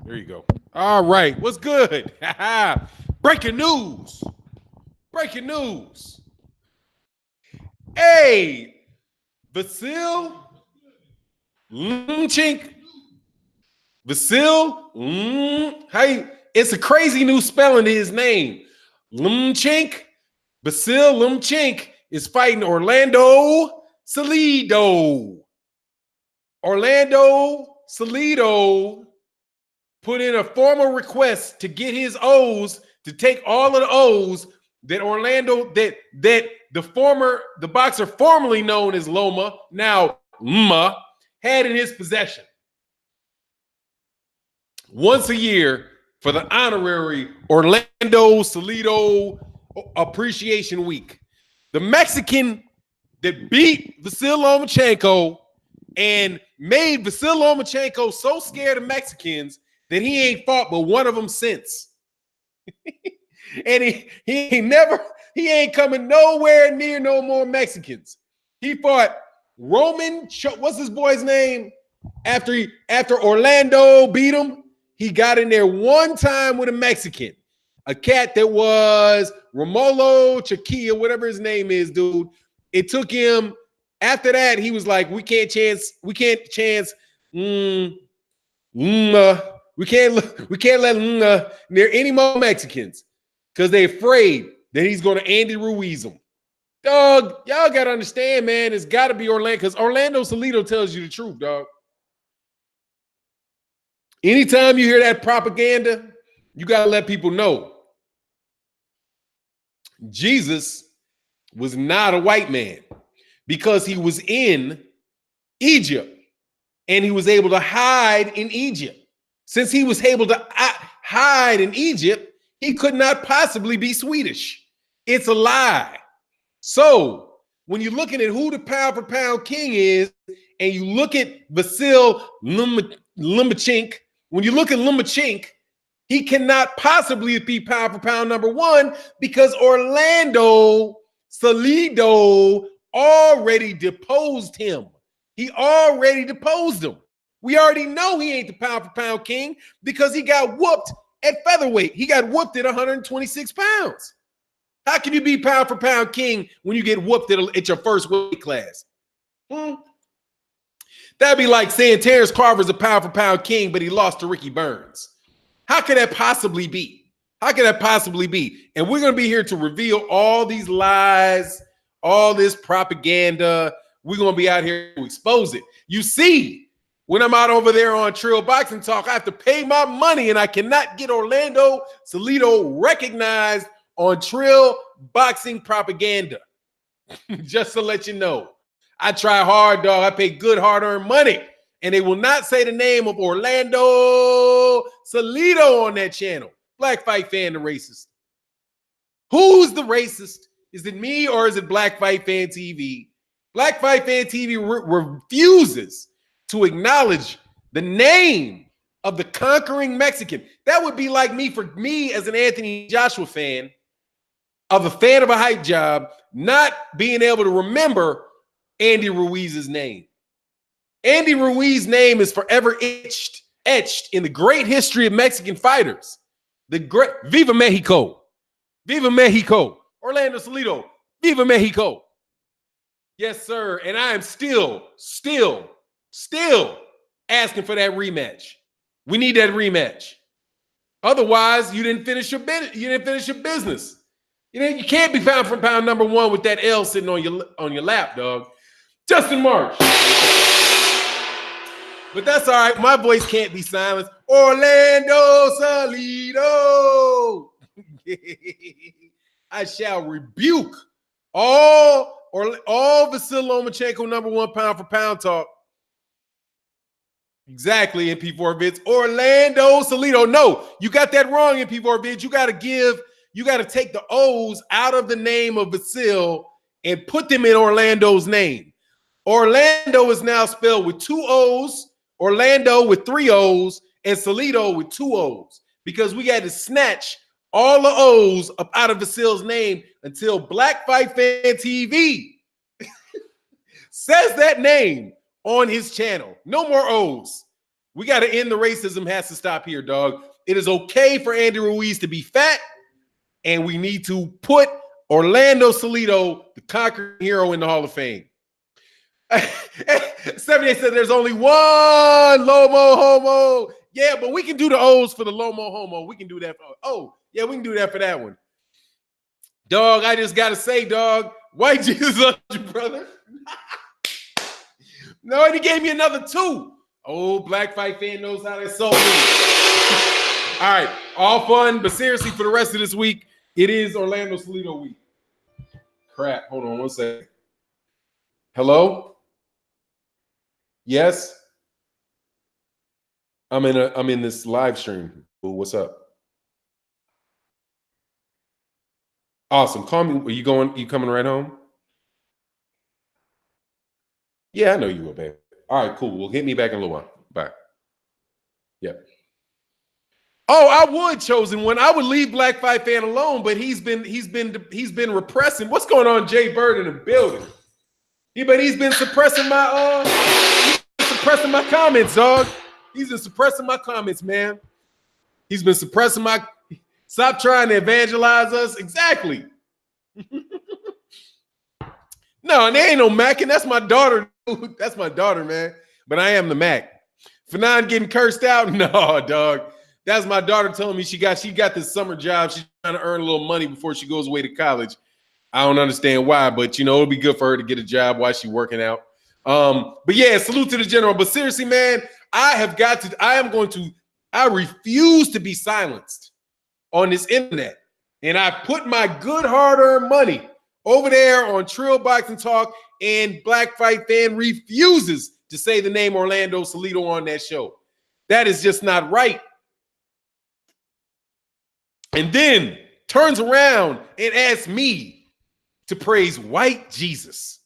There you go. All right. What's good? Breaking news. Breaking news. Hey, Vasiliy Lmachenk. Vasiliy. It's a crazy new spelling to his name. Lmachenk. Vasiliy Lmachenk is fighting Orlandoo Salido. Orlandoo Salido put in a formal request to get his O's, to take all of the O's that Orlandoo, that the boxer formerly known as Loma, now Lma, had in his possession. Once a year for the honorary Orlandoo Salido Appreciation Week. The Mexican that beat Vasiliy Lomachenko and made Vasiliy Lomachenko so scared of Mexicans that he ain't fought but one of them since. And he ain't coming nowhere near no more Mexicans. He fought Roman, what's his boy's name? After Orlandoo beat him, he got in there one time with a Mexican, a cat that was Romolo Chaquilla, whatever his name is, dude. It took him, after that, he was like, we can't let near any more Mexicans because they're afraid that he's going to Andy Ruiz them. Dog, y'all got to understand, man, it's got to be Orlandoo, because Orlandoo Salido tells you the truth, dog. Anytime you hear that propaganda, you got to let people know Jesus was not a white man because he was in Egypt and he was able to hide in Egypt. Since he was able to hide in Egypt, he could not possibly be Swedish. It's a lie. So when you're looking at who the pound for pound king is, and you look at Vasiliy Lmachenk, when you look at Lomachenk, he cannot possibly be pound for pound number one because Orlandoo Salido already deposed him. He already deposed him. We already know he ain't the pound for pound king because he got whooped at featherweight. He got whooped at 126 pounds. How can you be pound for pound king when you get whooped at your first weight class? That'd be like saying Terrence Carver's a pound for pound king, but he lost to Ricky Burns. How could that possibly be? How could that possibly be? And we're going to be here to reveal all these lies, all this propaganda. We're going to be out here to expose it. You see, when I'm out over there on Trill Boxing Talk, I have to pay my money, and I cannot get Orlandoo Salido recognized on Trill Boxing Propaganda. Just to let you know. I try hard, dog. I pay good, hard-earned money. And they will not say the name of Orlandoo Salido on that channel. Black Fight Fan, the racist. Who's the racist? Is it me or is it Black Fight Fan TV? Black Fight Fan TV refuses to acknowledge the name of the conquering Mexican. That would be like me, for me as an Anthony Joshua fan, of a fan of a hype job, not being able to remember Andy Ruiz's name. Andy Ruiz's name is forever etched in the great history of Mexican fighters. The great Viva Mexico. Viva Mexico. Orlandoo Salido. Viva Mexico. Yes, sir. And I am still asking for that rematch. We need that rematch. Otherwise, you didn't finish your business. You know, you can't be pound for pound number one with that L sitting on your lap, dog. Justin March. But that's all right. My voice can't be silenced. Orlandoo Salido. I shall rebuke all Vasiliy Lomachenko number one pound for pound talk. Exactly, MP4 Vids. Orlandoo Salido. No, you got that wrong, MP4 Vids. You got to take the O's out of the name of Vasiliy and put them in Orlandoo's name. Orlandoo is now spelled with 2 O's, Orlandoo with 3 O's, and Salido with 2 O's, because we got to snatch all the O's up out of Vasil's name until Black Fight Fan TV says that name on his channel. No more O's. We got to end the racism. Has to stop here, dog. It is okay for Andy Ruiz to be fat, and we need to put Orlandoo Salido, the conquering hero, in the Hall of Fame. 78 said there's only one Lomo Homo. Yeah, but we can do the O's for the Lomo Homo. We can do that. Yeah, we can do that for that one. Dog, I just got to say, dog, white Jesus loves you, brother. No, and he gave me another 2. Oh, Black Fight fan knows how to sold me. All right, all fun, but seriously, for the rest of this week, it is Orlandoo Salido week. Crap, hold on one second. Hello? Yes? I'm in this live stream. Ooh, what's up? Awesome. Call me. Are you going? You coming right home? Yeah, I know you will, babe. All right, cool. Well, hit me back in a little while. Bye. Yep. Oh, I would chosen one. I would leave Black Fight fan alone, but he's been repressing. What's going on, Jay Bird in the building? But he's been suppressing my comments, dog. He's been suppressing my comments, man. He's been suppressing my. Stop trying to evangelize us. Exactly. No, there ain't no Mackin. That's my daughter. That's my daughter, man. But I am the Mac. Fanon getting cursed out? No, dog. That's my daughter telling me she got this summer job. She's trying to earn a little money before she goes away to college. I don't understand why, but it'll be good for her to get a job while she's working out. But yeah, salute to the general. But seriously, man, I refuse to be silenced on this internet. And I put my good hard-earned money over there on Trill Boxing Talk, and Black Fight fan refuses to say the name Orlandoo Salido on that show. That is just not right. And then turns around and asks me to praise white Jesus.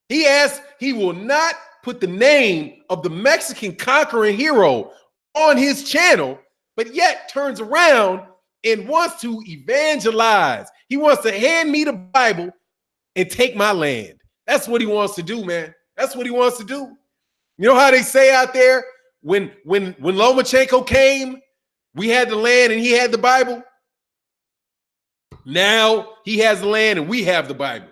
He will not put the name of the Mexican conquering hero on his channel, but yet turns around and wants to evangelize. He wants to hand me the Bible and take my land. That's what he wants to do, man. That's what he wants to do. You know how they say out there, when Lomachenko came, we had the land and he had the Bible. Now he has the land and we have the Bible.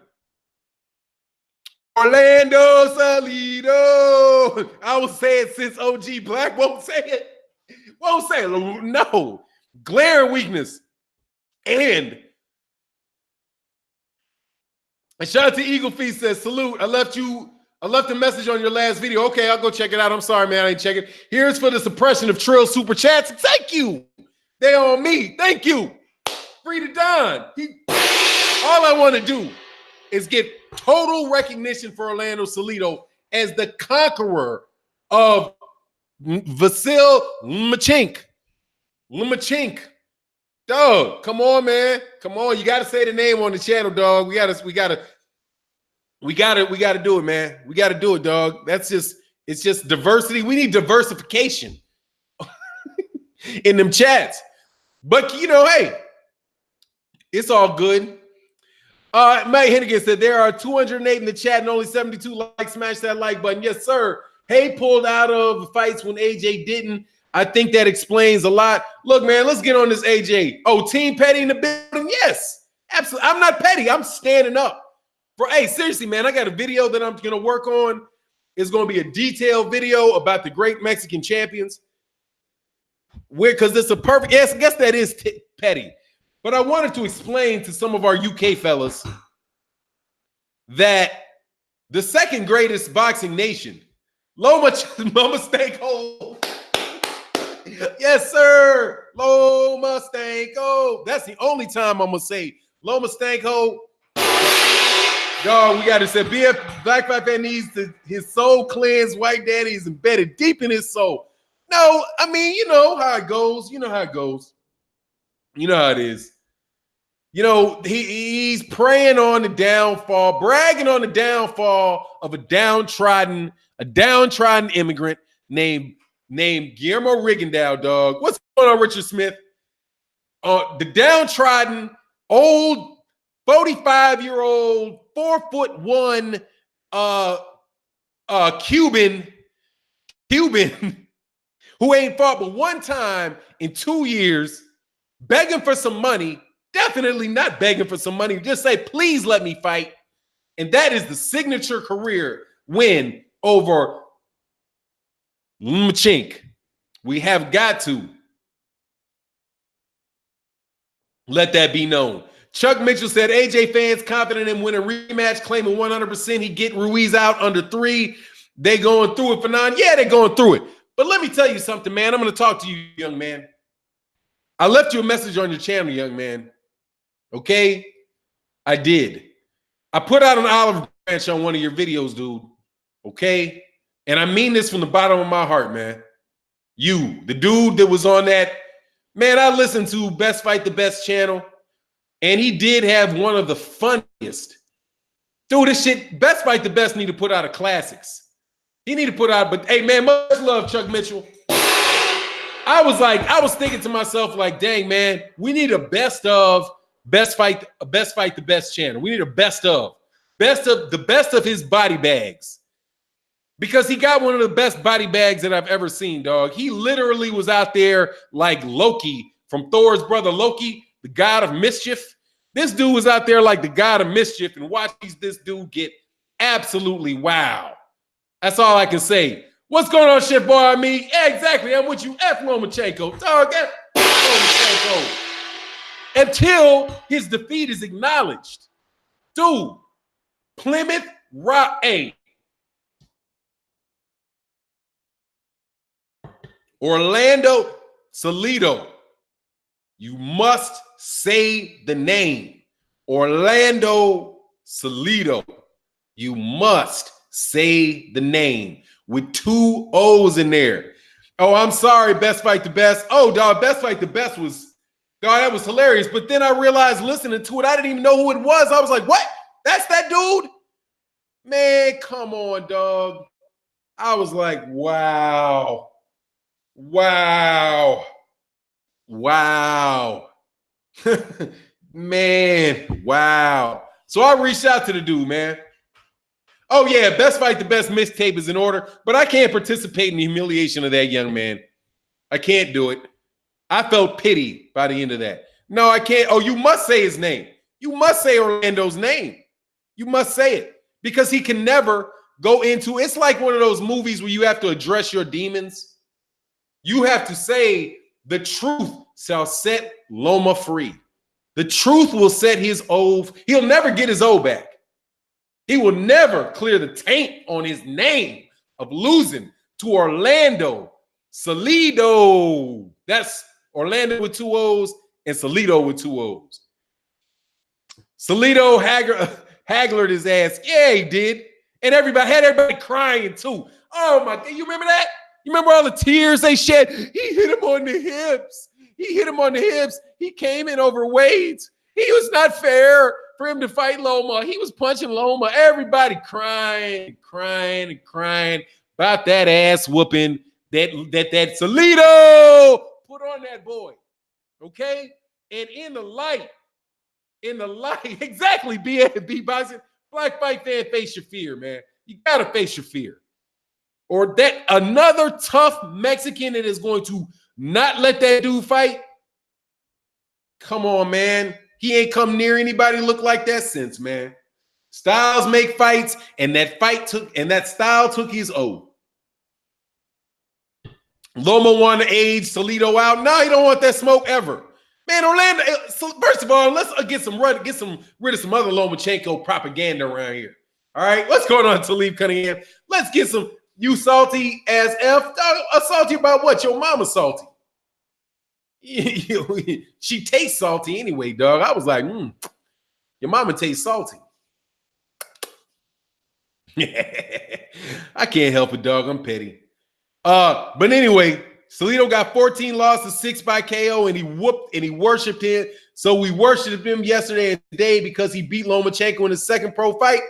Orlandoo Salido. I will say it since OG Black won't say it. Won't say it. No. Glaring weakness. And shout out to Eagle Feast says, salute. I left a message on your last video. Okay, I'll go check it out. I'm sorry, man. I ain't checking. Here's for the suppression of Trill super chats. Thank you. They on me. Thank you. Free to Don. All I want to do is get total recognition for Orlandoo Salido as the conqueror of Vasiliy Lmachenk. Lomachenk. Dog, come on, man. Come on. You got to say the name on the channel, dog. We gotta do it, man. We got to do it, dog. It's just diversity. We need diversification in them chats. But, hey, it's all good. Matt Hennigan said there are 208 in the chat and only 72 likes. Smash that like button. Yes, sir. Hay pulled out of the fights when AJ didn't. I think that explains a lot. Look, man, let's get on this AJ. Oh, Team Petty in the building? Yes, absolutely. I'm not petty. I'm standing up. Seriously, man, I got a video that I'm going to work on. It's going to be a detailed video about the great Mexican champions. Because it's a perfect, yes, I guess that is petty. But I wanted to explain to some of our UK fellas that the second greatest boxing nation, Lomachenko. Yes, sir. Lomachenko. That's the only time I'm going to say Lomachenko. Dog, we got to say, BF Black Fight fan needs his soul cleansed. White daddy is embedded deep in his soul. No, I mean, you know how it goes. You know how it goes. You know how it is. He's preying on the downfall, bragging on the downfall of a downtrodden immigrant named Guillermo Rigondeaux, dog. What's going on, Richard Smith? The downtrodden, old, 45-year-old, 4'1" Cuban who ain't fought but one time in 2 years, begging for some money, definitely not begging for some money, just say, please let me fight. And that is the signature career win over Lmachenk. We have got to let that be known. Chuck Mitchell said, AJ fans confident in winning rematch, claiming 100% he get Ruiz out under 3. They going through it for 9. Yeah, they're going through it. But let me tell you something, man. I'm going to talk to you, young man. I left you a message on your channel, young man. Okay? I did. I put out an olive branch on one of your videos, dude. Okay? And I mean this from the bottom of my heart, man. You, the dude that was on that, man, I listened to Best Fight the Best channel, and he did have one of the funniest. Dude, this shit, Best Fight the Best need to put out a classics. He need to put out, but hey, man, much love, Chuck Mitchell. I was thinking to myself, like, dang, man, we need a best of Best Fight the Best channel. We need a best of the best of his body bags. Because he got one of the best body bags that I've ever seen, dog. He literally was out there like Loki from Thor's brother Loki, the god of mischief. This dude was out there like the god of mischief, and watch this dude get absolutely wow. That's all I can say. What's going on, shit boy? Yeah, exactly. I'm with you. F Lomachenko. Dog, F Lomachenko. Until his defeat is acknowledged. Dude, Plymouth Rock. Hey. Orlandoo, Salido. You must say the name. Orlandoo, Salido. You must say the name with 2 O's in there. Oh, I'm sorry, Best Fight the Best. Oh, dog, Best Fight the Best was, dog, that was hilarious. But then I realized listening to it, I didn't even know who it was. I was like, what? That's that dude? Man, come on, dog. I was like, wow. Wow. Wow. Man, wow. So I reached out to the dude, man. Oh, yeah, Best Fight the Best mixtape is in order, but I can't participate in the humiliation of that young man. I can't do it. I felt pity by the end of that. No, I can't. Oh, you must say his name. You must say Orlandoo's name. You must say it because he can never go into, it's like one of those movies where you have to address your demons. You have to say the truth shall set Loma free. The truth will set his O. He'll never get his O back. He will never clear the taint on his name of losing to Orlandoo, Salido. That's Orlandoo with 2 O's and Salido with 2 O's. Salido hagglered his ass. Yeah, he did. And had everybody crying too. Oh my God, you remember that? You remember all the tears they shed? He hit him on the hips. He hit him on the hips. He came in overweight. He was not fair for him to fight Loma. He was punching Loma. Everybody crying about that ass whooping that Salido put on that boy. Okay? And in the light, exactly, B Bison, Black Fight fan, face your fear, man. You gotta face your fear. Or that another tough Mexican that is going to not let that dude fight. Come on, man. He ain't come near anybody look like that since, man. Styles make fights, and that style took his O. Loma wanted to age Salido out. No, he don't want that smoke ever. Man, Orlandoo, first of all, let's get rid of some other Lomachenko propaganda around here. All right, what's going on, Talib Cunningham? Let's get some, you salty as F. Salty about what? Your mama salty. She tastes salty anyway, dog. I was like, your mama tastes salty. I can't help it, dog. I'm petty. But anyway, Salido got 14 losses, 6 by KO, and he whooped and he worshipped him. So we worshipped him yesterday and today because he beat Lomachenko in his second pro fight.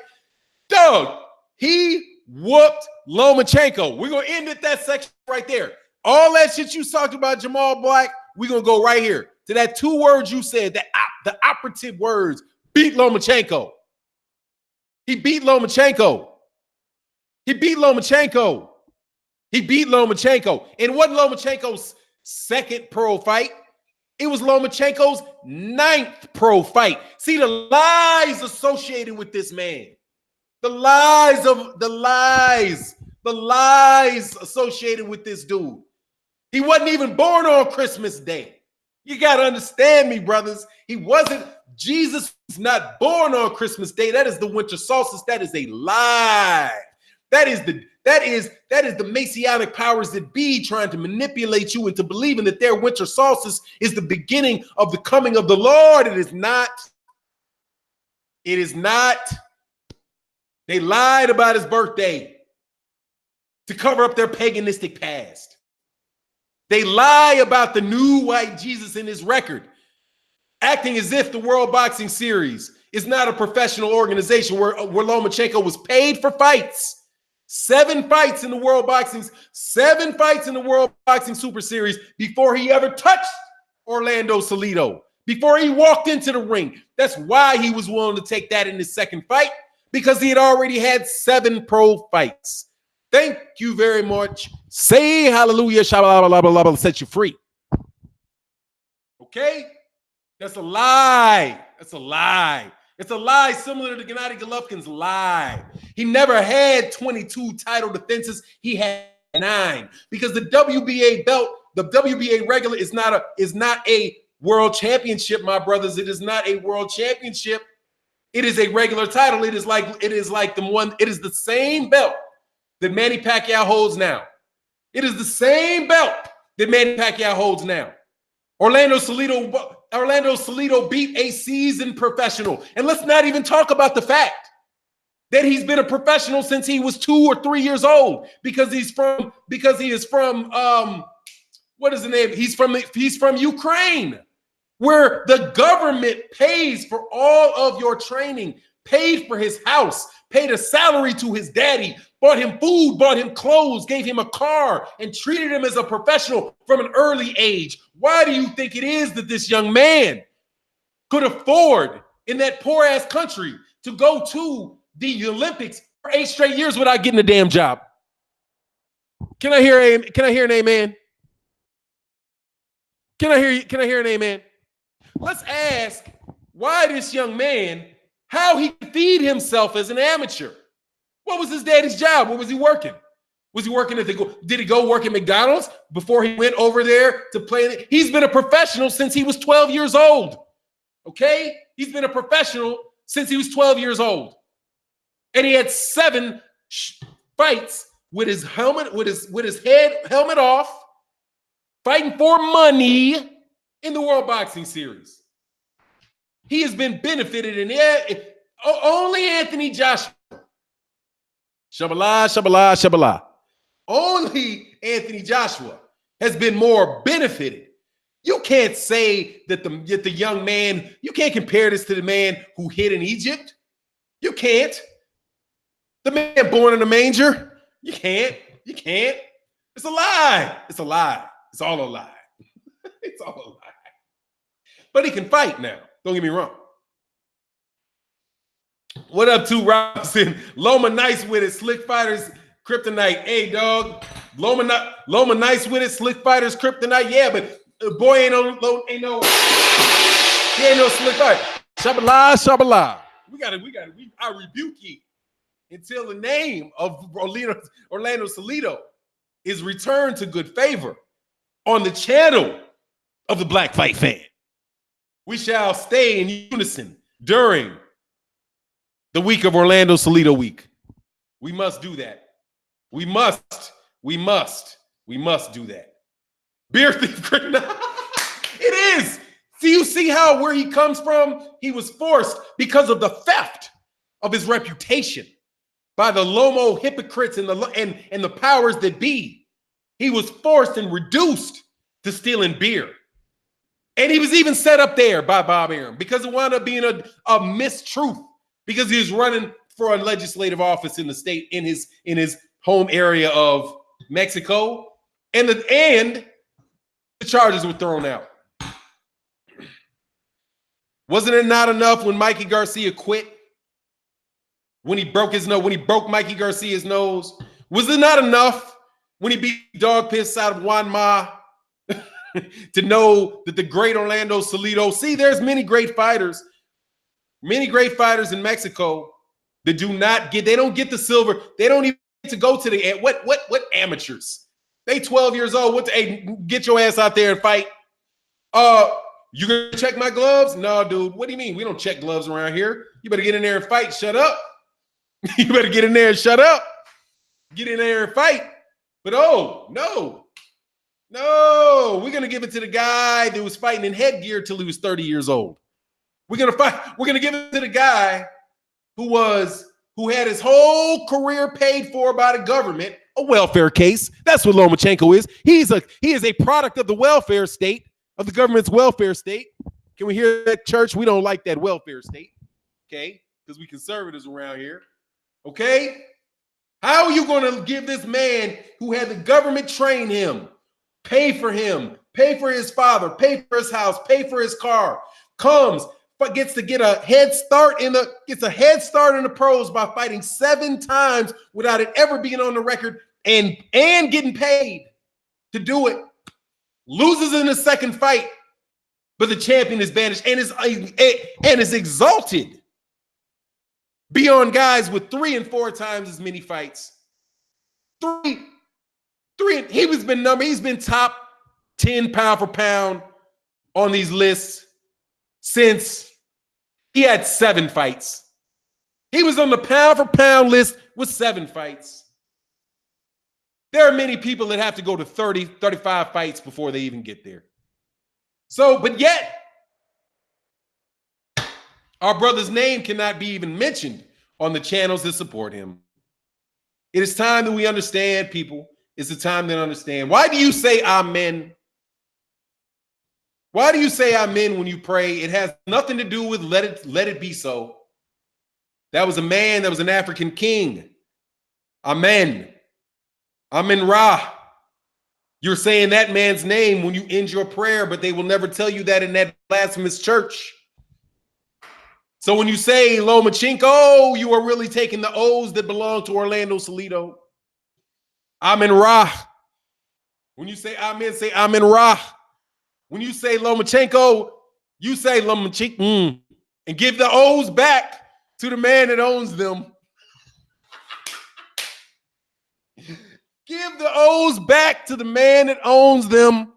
Dog, he whooped Lomachenko. We're going to end at that section right there. All that shit you talked about, Jamal Black, we're going to go right here to that 2 words you said, the operative words, beat Lomachenko. He beat Lomachenko. He beat Lomachenko. He beat Lomachenko. And it wasn't Lomachenko's second pro fight. It was Lomachenko's 9th pro fight. See the lies associated with this man. The lies associated with this dude. He wasn't even born on Christmas Day. You got to understand me, brothers. He wasn't. Jesus was not born on Christmas Day. That is the winter solstice. That is a lie. That is the Messianic powers that be trying to manipulate you into believing that their winter solstice is the beginning of the coming of the Lord. It is not. It is not. They lied about his birthday to cover up their paganistic past. They lie about the new white Jesus in his record, acting as if the World Boxing Series is not a professional organization where Lomachenko was paid for fights. 7 fights in the World Boxing Super Series before he ever touched Orlandoo Salido, before he walked into the ring. That's why he was willing to take that in his second fight, because he had already had 7 pro fights. Thank you very much. Say hallelujah, shabba set you free. Okay? That's a lie. That's a lie. It's a lie similar to Gennady Golovkin's lie. He never had 22 title defenses. He had 9, because the WBA belt, the WBA regular is not a world championship, my brothers. It is not a world championship. It is a regular title. It is like the same belt that Manny Pacquiao holds now. It is the same belt that Manny Pacquiao holds now. Orlandoo Salido beat a seasoned professional. And let's not even talk about the fact that he's been a professional since he was 2 or 3 years old, because he is from what is the name? He's from Ukraine, where the government pays for all of your training, paid for his house, paid a salary to his daddy, bought him food, bought him clothes, gave him a car, and treated him as a professional from an early age. Why do you think it is that this young man could afford, in that poor-ass country, to go to the Olympics for 8 straight years without getting a damn job? Can I hear an amen? Can I hear an amen? Let's ask why this young man, how he could feed himself as an amateur. What was his daddy's job? Where was he working? Was he working did he go work at McDonald's before he went over there to play? He's been a professional since he was 12 years old. Okay? He's been a professional since he was 12 years old. And he had 7 fights with his helmet, with his helmet off, fighting for money in the World Boxing Series. He has been benefited in only Anthony Joshua. Shabala, shabala, shabala. Only Anthony Joshua has been more benefited. You can't say that the young man, you can't compare this to the man who hid in Egypt. You can't. The man born in a manger. You can't. It's a lie. It's a lie. It's all a lie. It's all a lie. But he can fight now. Don't get me wrong. What up, to Robinson? Loma nice with it. Slick Fighters Kryptonite. Hey, dog. Loma nice with it. Slick Fighters Kryptonite. Yeah, but boy ain't no Slick Fighter. Shabala. I rebuke ye until the name of Orlandoo Salido is returned to good favor on the channel of the Black Fight Fan. We shall stay in unison during the week of Orlandoo Salido week. We must do that. We must do that. Beer thief. It is. See, you see how where he comes from? He was forced because of the theft of his reputation by the Lomo hypocrites and the powers that be. He was forced and reduced to stealing beer. And he was even set up there by Bob Arum because it wound up being a mistruth, because he was running for a legislative office in the state, in his home area of Mexico, and the charges were thrown out. Wasn't it not enough when Mikey Garcia quit? When he broke his nose, when he broke Mikey Garcia's nose, was it not enough when he beat dog piss out of Juan Ma, to know that the great Orlandoo Salido, see, there's many great fighters in Mexico that they don't get the silver. They don't even get to go to the, what amateurs? They 12 years old. Hey, get your ass out there and fight. You gonna check my gloves? No, dude. What do you mean? We don't check gloves around here. You better get in there and fight. Shut up. You better get in there and shut up. Get in there and fight. But no, we're gonna give it to the guy that was fighting in headgear till he was 30 years old. We're gonna give it to the guy who had his whole career paid for by the government, a welfare case. That's what Lomachenko is. He is a product of the welfare state, of the government's welfare state. Can we hear that, church? We don't like that welfare state, okay? Because we conservatives around here, okay? How are you going to give this man who had the government train him, pay for his father, pay for his house, pay for his car, gets to get a head start in the pros by fighting 7 times without it ever being on the record and getting paid to do it, loses in the second fight, but the champion is banished and is exalted beyond guys with 3 and 4 times as many fights. He's been top 10 pound for pound on these lists since he had 7 fights. He was on the pound for pound list with 7 fights. There are many people that have to go to 30, 35 fights before they even get there. So, but yet, our brother's name cannot be even mentioned on the channels that support him. It is time that we understand, people. It's the time to understand. Why do you say amen? Why do you say amen when you pray? It has nothing to do with let it be so. That was a man, that was an African king. Amen. Amen Ra. You're saying that man's name when you end your prayer, but they will never tell you that in that blasphemous church. So when you say Lomachenko, you are really taking the O's that belong to Orlandoo Salido. Amen Ra. When you say amen, say amen Ra. When you say Lomachenko, you say Lomachenko and give the O's back to the man that owns them. Give the O's back to the man that owns them.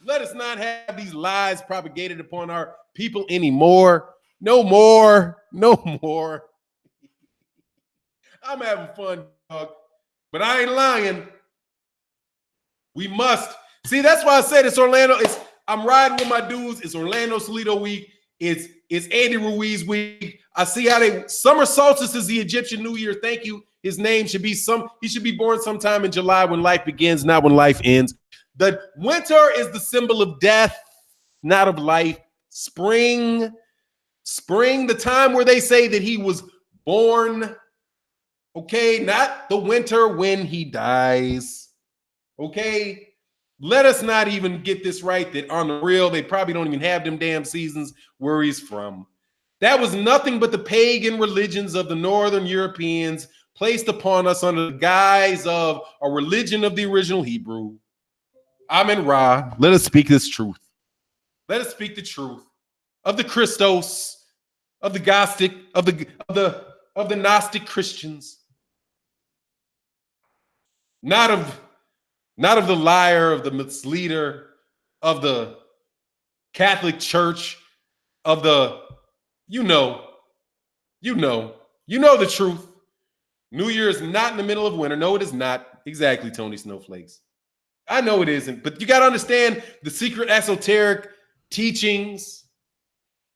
Let us not have these lies propagated upon our people anymore. No more. I'm having fun, dog, but I ain't lying. We must. See, that's why I said it's Orlandoo. I'm riding with my dudes. It's Orlandoo Salido week. It's Andy Ruiz week. I see how summer solstice is the Egyptian New Year. Thank you. His name should be he should be born sometime in July when life begins, not when life ends. The winter is the symbol of death, not of life. Spring, the time where they say that he was born. Okay, not the winter when he dies. Okay, let us not even get this right that on the real, they probably don't even have them damn seasons where he's from. That was nothing but the pagan religions of the Northern Europeans placed upon us under the guise of a religion of the original Hebrew. Amen Ra. Let us speak this truth. Let us speak the truth of the Christos, of the Gnostic, of the Gnostic Christians. Not of the liar, of the misleader, of the Catholic Church, of the, you know the truth. New Year is not in the middle of winter. No, it is not. Exactly, Tony Snowflakes. I know it isn't, but you got to understand the secret esoteric teachings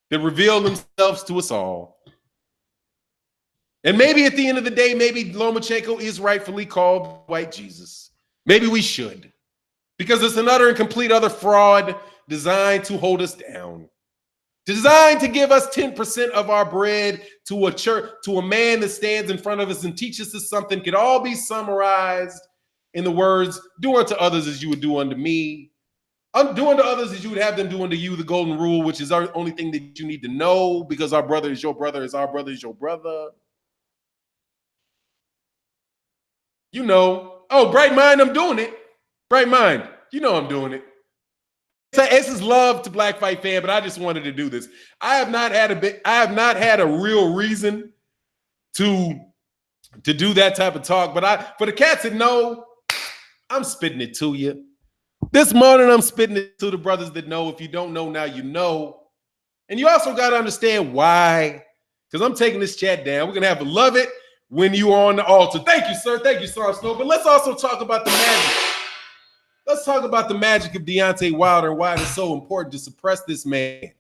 that reveal themselves to us all. And maybe at the end of the day, maybe Lomachenko is rightfully called White Jesus. Maybe we should, because it's an utter and complete other fraud designed to hold us down, designed to give us 10% of our bread to a church, to a man that stands in front of us and teaches us something could all be summarized in the words, do unto others as you would do unto me. Do unto others as you would have them do unto you, the golden rule, which is our only thing that you need to know, because our brother is your brother, as our brother is your brother. You know, Oh, Bright Mind, I'm doing it. Bright Mind, you know I'm doing it. This is love to Black Fight Fan, but I just wanted to do this. I have not had a real reason to do that type of talk, but for the cats that know, I'm spitting it to you. This morning, I'm spitting it to the brothers that know. If you don't know now, you know. And you also got to understand why, because I'm taking this chat down. We're going to have to love it when you are on the altar. Thank you, sir. Thank you, Star Snow. But let's also talk about the magic. Let's talk about the magic of Deontay Wilder and why it is so important to suppress this man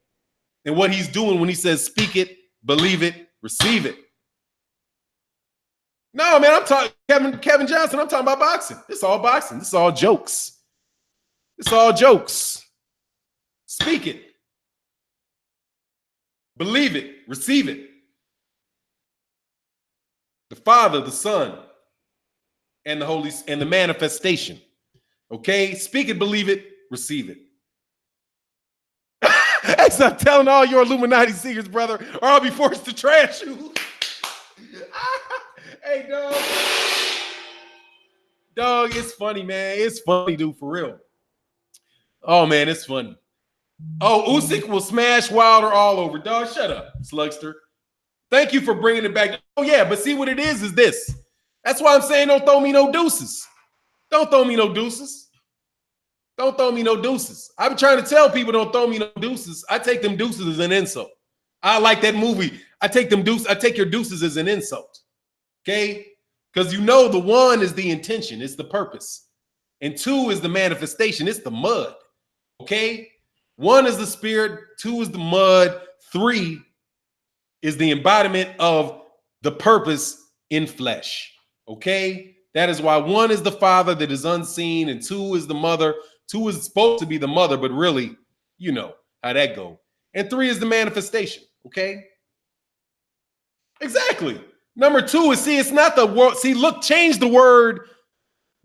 and what he's doing when he says, speak it, believe it, receive it. No, man, I'm talking Kevin Johnson. I'm talking about boxing. It's all boxing. It's all jokes. It's all jokes. Speak it. Believe it. Receive it. The Father, the Son, and the Holy and the manifestation. Okay? Speak it, believe it, receive it. I'm telling all your Illuminati seekers, brother, or I'll be forced to trash you. Hey, dog. Dog, it's funny, man. It's funny, dude, for real. Oh, man, it's funny. Oh, Usyk will smash Wilder all over. Dog, shut up, slugster. Thank you for bringing it back. Oh, yeah, but see what it is this. That's why I'm saying don't throw me no deuces. Don't throw me no deuces. Don't throw me no deuces. I've been trying to tell people don't throw me no deuces. I take them deuces as an insult. I like that movie. I take your deuces as an insult. Okay? Because you know the one is the intention. It's the purpose. And two is the manifestation. It's the mud. Okay? One is the spirit. Two is the mud. Three is the embodiment of the purpose in flesh. Okay? That is why one is the father that is unseen, and two is the mother. Two is supposed to be the mother, but really, you know how that go. And three is the manifestation. Okay? Exactly. Number two is, see, it's not the word. See, look, change the word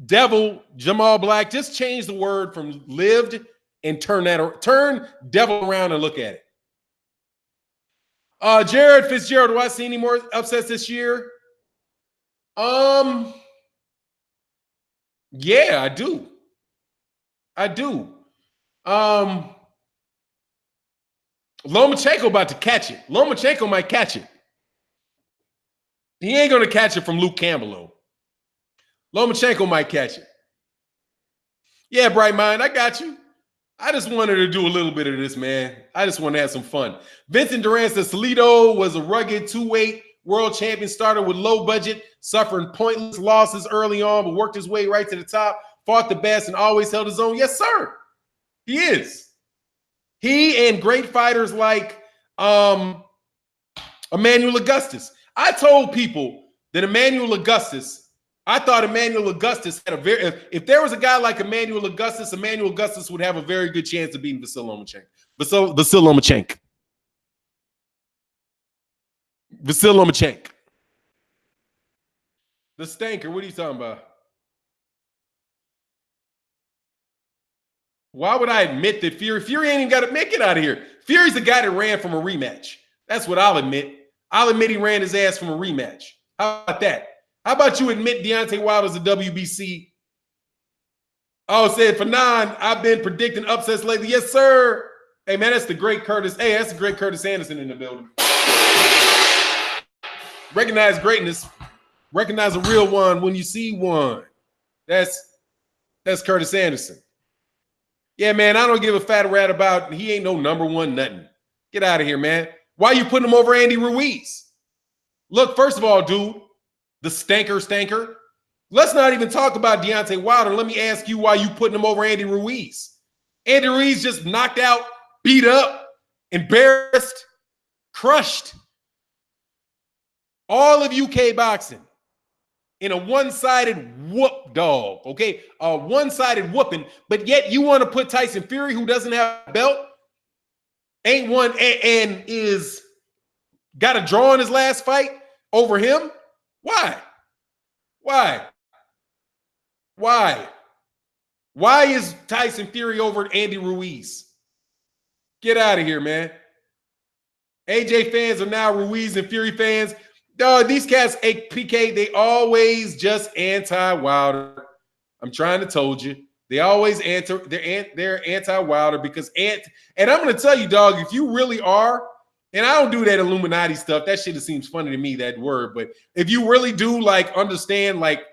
devil, Jamal Black. Just change the word from lived and turn devil around and look at it. Jared Fitzgerald, do I see any more upsets this year? Yeah, I do. Lomachenko about to catch it. Lomachenko might catch it. He ain't going to catch it from Luke Campbell, though. Lomachenko might catch it. Yeah, Bright Mind, I got you. I just wanted to do a little bit of this, man. I just want to have some fun. Vincent Duran says Salido was a rugged two-weight world champion, started with low budget, suffering pointless losses early on, but worked his way right to the top, fought the best, and always held his own. Yes, sir. He is. He and great fighters like Emmanuel Augustus. I told people that Emmanuel Augustus, I thought Emmanuel Augustus had if there was a guy like Emmanuel Augustus would have a very good chance of beating Vasiliy Lomachenk. Vasiliy Lomachenk. Vasiliy Lomachenk. The stanker, what are you talking about? Why would I admit that Fury ain't even got to make it out of here? Fury's the guy that ran from a rematch. That's what I'll admit. I'll admit he ran his ass from a rematch. How about that? How about you admit Deontay Wilder's a WBC? Oh, said for nine, I've been predicting upsets lately. Yes, sir. Hey, man, that's the great Curtis. Hey, that's the great Curtis Anderson in the building. Recognize greatness. Recognize a real one when you see one. That's Curtis Anderson. Yeah, man, I don't give a fat rat about he ain't no number one nothing. Get out of here, man. Why are you putting him over Andy Ruiz? Look, first of all, dude, the stanker. Let's not even talk about Deontay Wilder. Let me ask you why you putting him over Andy Ruiz. Andy Ruiz just knocked out, beat up, embarrassed, crushed all of UK boxing in a one-sided whoop, dog, okay? A one-sided whooping, but yet you want to put Tyson Fury, who doesn't have a belt, ain't won and is got a draw in his last fight over him? Why? Why is Tyson Fury over Andy Ruiz? Get out of here, man. AJ fans are now Ruiz and Fury fans. Dog, these cats, PK, they always just anti-Wilder. I'm trying to told you. They always answer. They're anti-Wilder because and I'm gonna tell you, dog. If you really are, and I don't do that Illuminati stuff. That shit seems funny to me. That word, but if you really do like understand, like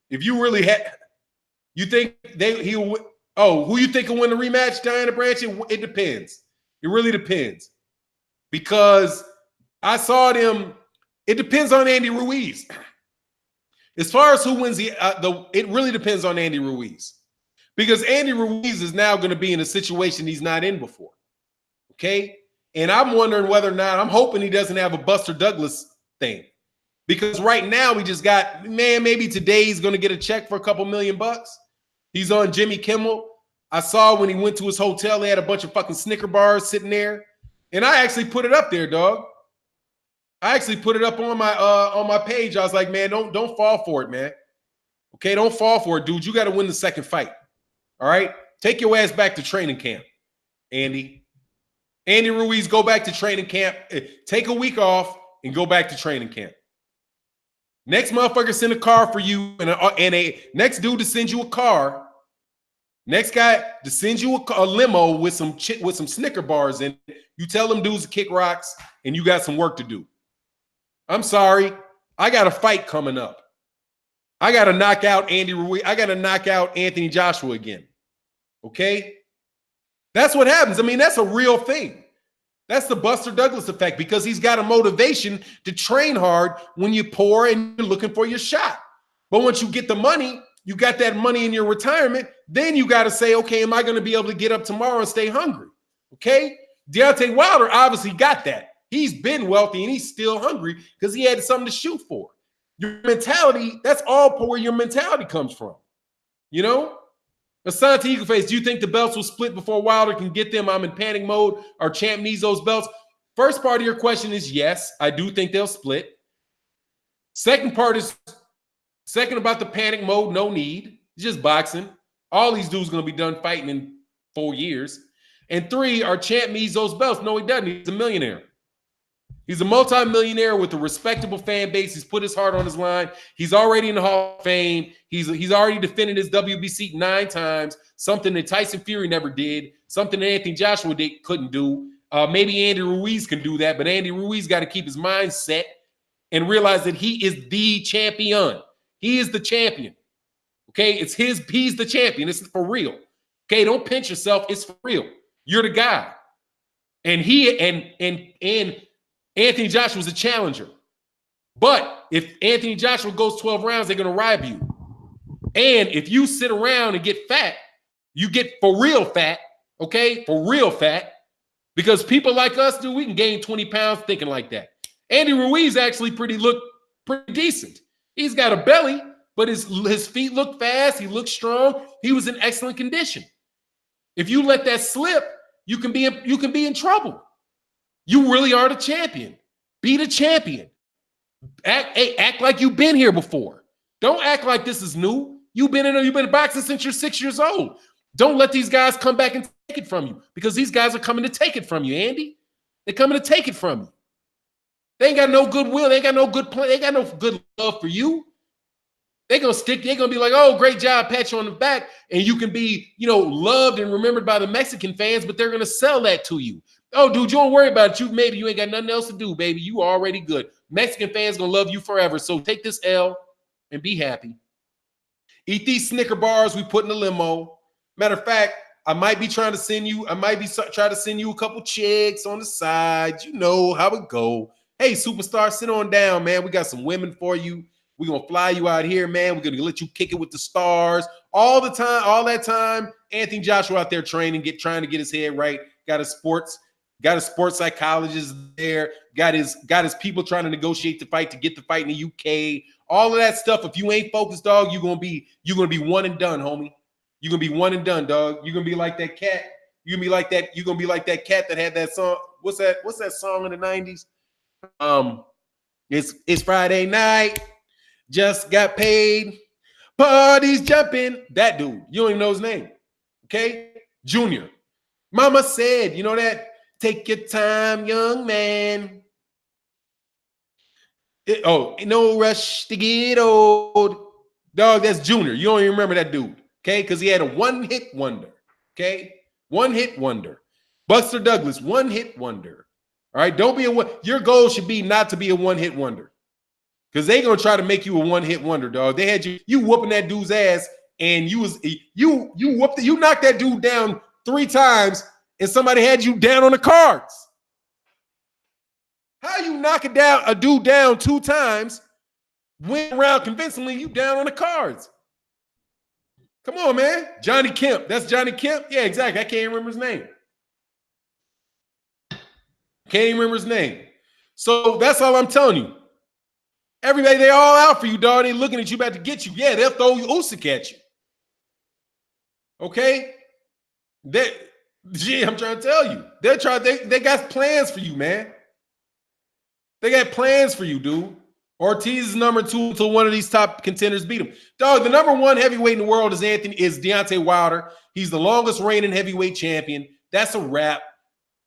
if you really had, you think he'll. Oh, who you think will win the rematch, Diana Branch? It depends. It really depends because I saw them. It depends on Andy Ruiz. As far as who wins it really depends on Andy Ruiz. Because Andy Ruiz is now going to be in a situation he's not in before. Okay? And I'm wondering whether or not, I'm hoping he doesn't have a Buster Douglas thing. Because right now we just got, man, maybe today he's going to get a check for a couple $1 million. He's on Jimmy Kimmel. I saw when he went to his hotel, they had a bunch of fucking Snicker bars sitting there. And I actually put it up there, dog. I actually put it up on my page. I was like, man, don't fall for it, man. Okay, don't fall for it, dude. You got to win the second fight. All right, take your ass back to training camp, Andy. Andy Ruiz, go back to training camp. Take a week off and go back to training camp. Next motherfucker send a car for you and a next dude to send you a car. Next guy to send you a limo with some Snicker bars in it. You tell them dudes to kick rocks and you got some work to do. I'm sorry, I got a fight coming up. I got to knock out Andy Ruiz. I got to knock out Anthony Joshua again. Okay? That's what happens. I mean, that's a real thing. That's the Buster Douglas effect because he's got a motivation to train hard when you're poor and you're looking for your shot. But once you get the money, you got that money in your retirement, then you got to say, okay, am I going to be able to get up tomorrow and stay hungry? Okay? Deontay Wilder obviously got that. He's been wealthy and he's still hungry because he had something to shoot for. Your mentality, that's all where your mentality comes from. You know? Asante Eagleface, do you think the belts will split before Wilder can get them? I'm in panic mode. Our champ needs those belts. First part of your question is yes, I do think they'll split. Second part is, second about the panic mode, no need. It's just boxing. All these dudes going to be done fighting in 4 years. And 3, our champ needs those belts. No, he doesn't. He's a millionaire. He's a multi-millionaire with a respectable fan base. He's put his heart on his line. He's already in the Hall of Fame. He's already defended his WBC 9 times, something that Tyson Fury never did, something that Anthony Joshua couldn't do. Maybe Andy Ruiz can do that, but Andy Ruiz got to keep his mind set and realize that he is the champion. He is the champion. Okay, he's the champion. It's for real. Okay, don't pinch yourself. It's for real. You're the guy. And Anthony Joshua was a challenger. But if Anthony Joshua goes 12 rounds, they're going to rob you. And if you sit around and get fat, you get for real fat, okay? For real fat. Because people like us, dude, we can gain 20 pounds thinking like that. Andy Ruiz actually looked pretty decent. He's got a belly, but his feet look fast. He looks strong. He was in excellent condition. If you let that slip, you can be in trouble. You really are the champion. Be the champion. Act like you've been here before. Don't act like this is new. You've been boxing since you're 6 years old. Don't let these guys come back and take it from you because these guys are coming to take it from you, Andy. They're coming to take it from you. They ain't got no goodwill. They ain't got no good plan. They ain't got no good love for you. They're going to be like, oh, great job, pat you on the back. And you can be, loved and remembered by the Mexican fans, but they're going to sell that to you. Oh, dude, you don't worry about it. Maybe you ain't got nothing else to do, baby. You already good. Mexican fans going to love you forever. So take this L and be happy. Eat these Snicker bars we put in the limo. Matter of fact, I might be trying to send you a couple chicks on the side. You know how it go. Hey, superstar, sit on down, man. We got some women for you. We're going to fly you out here, man. We're going to let you kick it with the stars. All that time, Anthony Joshua out there training, trying to get his head right. Got a sports psychologist there. Got his people trying to negotiate the fight to get the fight in the UK. All of that stuff. If you ain't focused, dog, you're gonna be one and done, homie. You're gonna be one and done, dog. You're gonna be like that cat. You're gonna be like that cat that had that song. What's that song in the 90s? It's Friday night. Just got paid. Party's jumping. That dude. You don't even know his name. Okay? Junior. Mama said, you know that? Take your time, young man. No rush to get old. Dog, that's Junior. You don't even remember that dude. Okay, because he had a one-hit wonder. Okay, one-hit wonder. Buster Douglas, one-hit wonder. All right, don't be a one. Your goal should be not to be a one-hit wonder, because they're gonna try to make you a one-hit wonder, dog. They had you whooping that dude's ass, and you knocked that dude down 3 times, and somebody had you down on the cards. How you knock a dude down 2 times, win around convincingly, you down on the cards? Come on, man. Johnny Kemp. That's Johnny Kemp? Yeah, exactly. I can't remember his name. Can't remember his name. So that's all I'm telling you. Everybody, they all out for you, dog. They looking at you, about to get you. Yeah, they'll throw you Usyk at you. Okay? I'm trying to tell you. They got plans for you, man. They got plans for you, dude. Ortiz is number 2 until one of these top contenders beat him. Dog, the number 1 heavyweight in the world is Deontay Wilder. He's the longest reigning heavyweight champion. That's a wrap.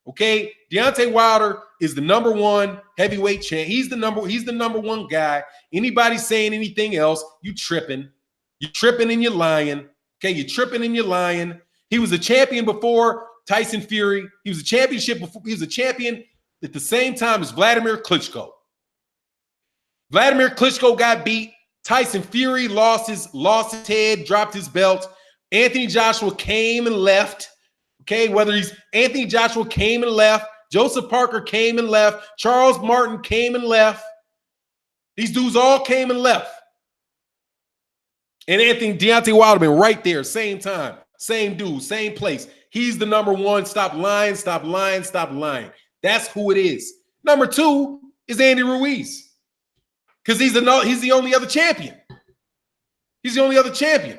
Okay? Deontay Wilder is the number 1 heavyweight champ. He's the number 1 guy. Anybody saying anything else, you tripping. You tripping and you're lying. Okay, you tripping and you're lying. He was a champion before Tyson Fury. He was a champion at the same time as Vladimir Klitschko. Vladimir Klitschko got beat. Tyson Fury lost his head, dropped his belt. Anthony Joshua came and left. Okay, Anthony Joshua came and left. Joseph Parker came and left. Charles Martin came and left. These dudes all came and left. And Deontay Wilder been right there, same time, same dude, same place. He's the number 1. Stop lying, stop lying, stop lying. That's who it is. Number 2 is Andy Ruiz. Because he's the only other champion. He's the only other champion.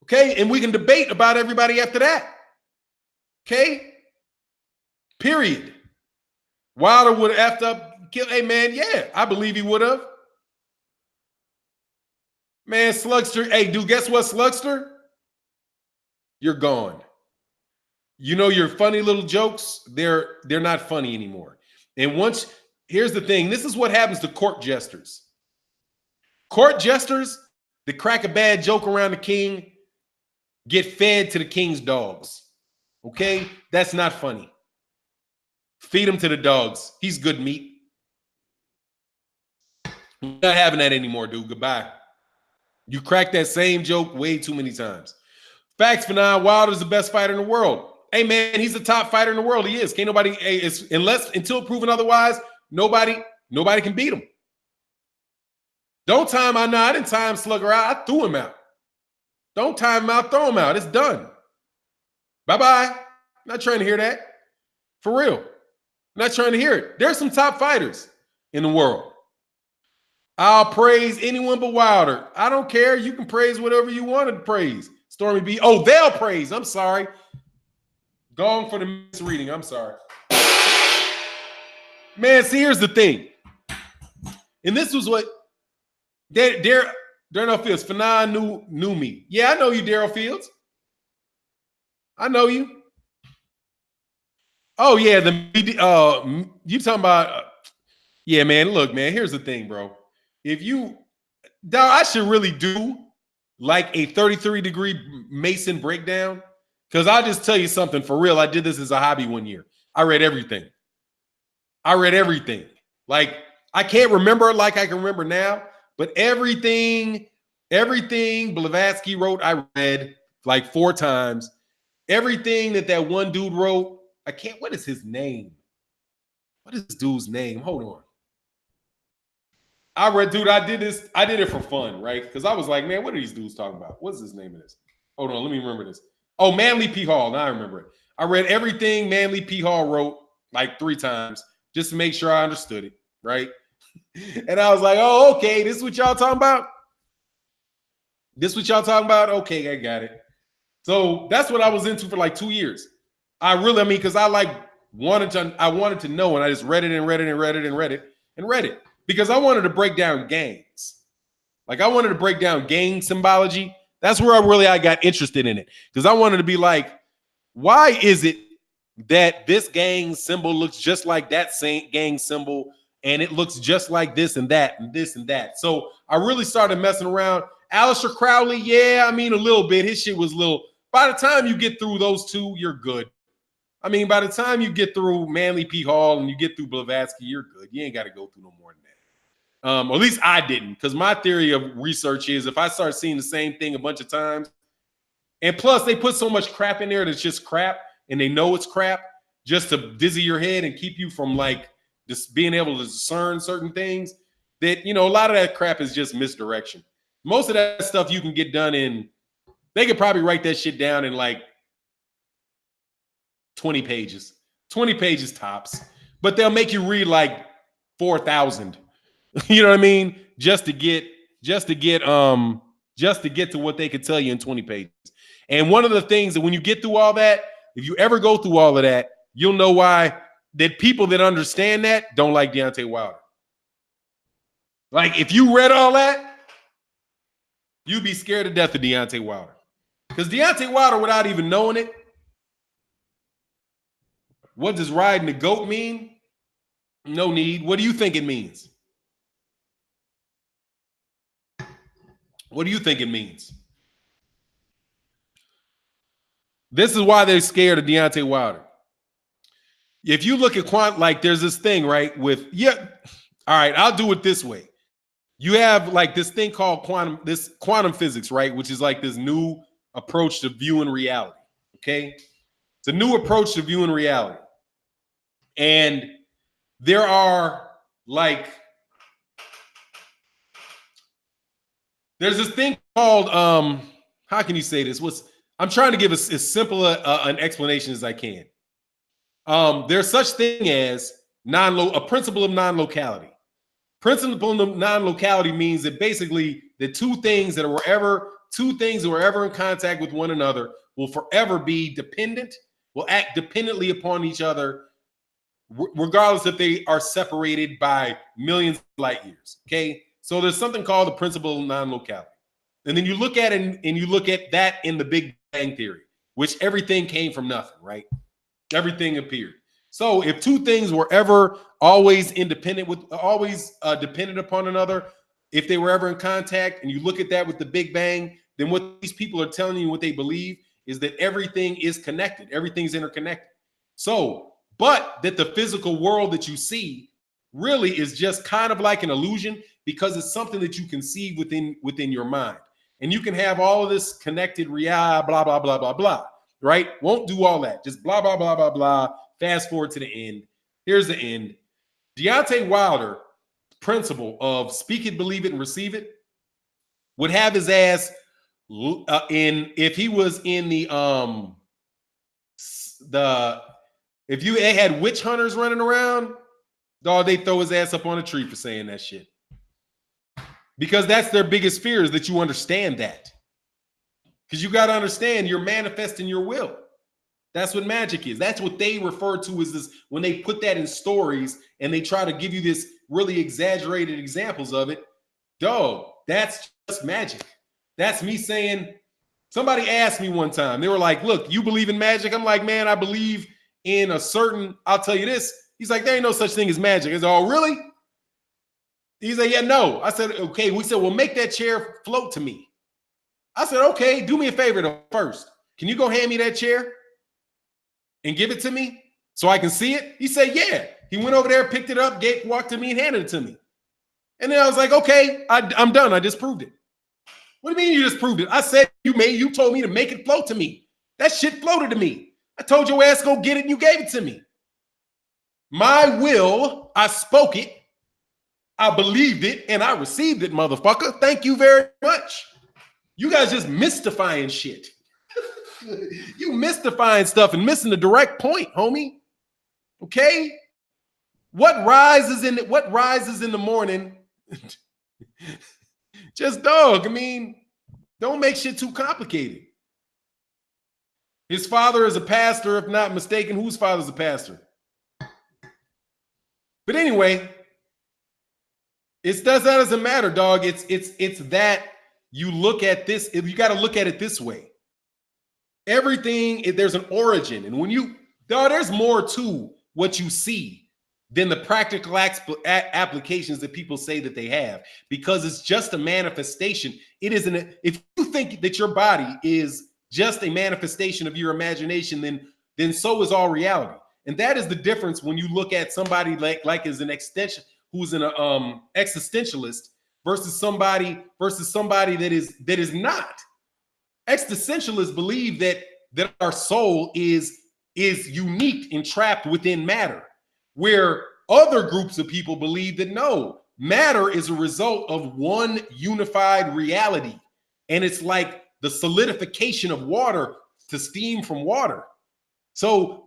Okay? And we can debate about everybody after that. Okay? Period. Wilder would have effed up, killed. Hey, man, yeah, I believe he would have. Man, Slugster. Hey, dude, guess what, Slugster? You're gone. You know your funny little jokes, they're not funny anymore. And here's the thing. This is what happens to court jesters. Court jesters that crack a bad joke around the king get fed to the king's dogs. Okay? That's not funny. Feed him to the dogs. He's good meat. We're not having that anymore, dude. Goodbye. You cracked that same joke way too many times. Facts for now. Wilder's the best fighter in the world. Hey, man, he's the top fighter in the world. He is. Can't nobody, until proven otherwise, nobody can beat him. Don't time him out. No, I didn't time Slugger out. I threw him out. Don't time him out. Throw him out. It's done. Bye-bye. Not trying to hear that. For real. Not trying to hear it. There's some top fighters in the world. I'll praise anyone but Wilder. I don't care. You can praise whatever you want to praise. Stormy B. Oh, they'll praise. I'm sorry. Gone for the misreading. I'm sorry. Man, see, here's the thing. And this was what Darnell Fields, Fanon knew me. Yeah, I know you, Darrell Fields. I know you. Oh, yeah, you talking about, yeah, man, look, man, here's the thing, bro. I should really do like a 33-degree Mason breakdown, because I'll just tell you something for real. I did this as a hobby one year. I read everything. Like, I can't remember like I can remember now, but everything Blavatsky wrote, I read like 4 times. Everything that one dude wrote, what is his name? What is this dude's name? Hold on. I did it for fun, right? Because I was like, man, what are these dudes talking about? What's his name of this? Hold on, let me remember this. Oh, Manly P. Hall. Now I remember it. I read everything Manly P. Hall wrote like 3 times just to make sure I understood it, right? And I was like, oh, okay, this is what y'all talking about? Okay, I got it. So that's what I was into for like 2 years. Because I wanted to know, and I just read it. Because I wanted to break down gangs. Like, I wanted to break down gang symbology. That's where I got interested in it. Because I wanted to be like, why is it that this gang symbol looks just like that same gang symbol, and it looks just like this and that and this and that? So I really started messing around, Aleister Crowley, yeah, I mean, a little bit. His shit was little. By the time you get through those two, you're good. I mean, by the time you get through Manly P. Hall and you get through Blavatsky, you're good. You ain't got to go through no more than that. Or at least I didn't, because my theory of research is if I start seeing the same thing a bunch of times, and plus they put so much crap in there that's just crap, and they know it's crap just to dizzy your head and keep you from like just being able to discern certain things, that, you know, a lot of that crap is just misdirection. Most of that stuff you can get done in, they could probably write that shit down in like 20 pages tops, but they'll make you read like 4,000. You know what I mean? Just to get to what they could tell you in 20 pages. And one of the things that when you get through all that, if you ever go through all of that, you'll know why that people that understand that don't like Deontay Wilder. Like, if you read all that, you'd be scared to death of Deontay Wilder. Because Deontay Wilder, without even knowing it, what does riding the goat mean? No need. What do you think it means? What do you think it means? This is why they're scared of Deontay Wilder. If you look at like there's this thing, right, with, yeah, all right, I'll do it this way. You have like this thing called quantum physics, right, which is like this new approach to viewing reality, okay? It's a new approach to viewing reality. And there are like, there's this thing called, how can you say this? I'm trying to give as simple an explanation as I can. There's such thing as a principle of non-locality. Principle of non-locality means that basically the two things that were ever in contact with one another will forever be dependent, will act dependently upon each other, regardless if they are separated by millions of light years. Okay, so there's something called the principle of non-locality, and then you look at it and you look at that in the Big Bang Theory, which everything came from nothing, right? Everything appeared. So if two things were ever always dependent upon another, if they were ever in contact, and you look at that with the Big Bang, then what these people are telling you, what they believe, is that everything is connected. Everything's interconnected. So, but that the physical world that you see really is just kind of like an illusion, because it's something that you conceive within your mind. And you can have all of this connected reality, blah, blah, blah, blah, blah, right? Won't do all that. Just blah, blah, blah, blah, blah. Fast forward to the end. Here's the end. Deontay Wilder, principle of speak it, believe it, and receive it, would have his ass if he was in if they had witch hunters running around, dog, they throw his ass up on a tree for saying that shit. Because that's their biggest fear, is that you understand that. Because you got to understand you're manifesting your will. That's what magic is. That's what they refer to as this, when they put that in stories and they try to give you this really exaggerated examples of it. Dog, that's just magic. That's me saying, somebody asked me one time, they were like, look, you believe in magic? I'm like, man, I believe in a certain, I'll tell you this. He's like, there ain't no such thing as magic. I said, oh, really? He's like, yeah, no. I said, okay. We said, well, make that chair float to me. I said, okay, do me a favor though first. Can you go hand me that chair and give it to me so I can see it? He said, yeah. He went over there, picked it up, walked to me and handed it to me. And then I was like, okay, I'm done. I disproved it. What do you mean you disproved it? I said, you told me to make it float to me. That shit floated to me. I told your ass go get it and you gave it to me. My will, I spoke it, I believed it, and I received it, motherfucker. Thank you very much. You guys just mystifying shit. You mystifying stuff and missing the direct point, homie. Okay? What rises in the morning? Just dog. I mean, don't make shit too complicated. His father is a pastor, if not mistaken. Whose father's a pastor? But anyway, that doesn't matter, dog. It's that you look at this. You got to look at it this way. Everything, there's an origin, and when there's more to what you see than the practical applications that people say that they have, because it's just a manifestation. It isn't. If you think that your body is just a manifestation of your imagination, then so is all reality. And that is the difference when you look at somebody like as an extension, who's an existentialist versus somebody that is not. Existentialists believe that our soul is unique and trapped within matter, where other groups of people believe that no, matter is a result of one unified reality. And it's like the solidification of water to steam from water. So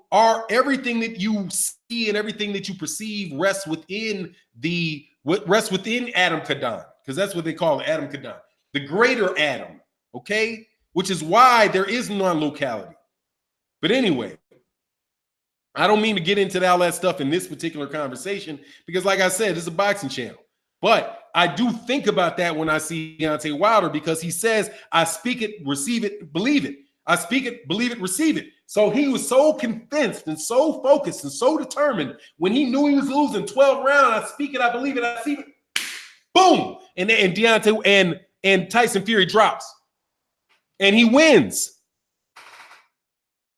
everything that you see and everything that you perceive rests within Adam Kadon, because that's what they call it, Adam Kadon, the greater Adam, okay? Which is why there is non-locality. But anyway, I don't mean to get into all that stuff in this particular conversation, because like I said, this is a boxing channel. But I do think about that when I see Deontay Wilder, because he says, I speak it, receive it, believe it. I speak it, believe it, receive it. So he was so convinced and so focused and so determined when he knew he was losing 12 rounds. I speak it, I believe it, I receive it. Boom. And Deontay and Tyson Fury drops. And he wins.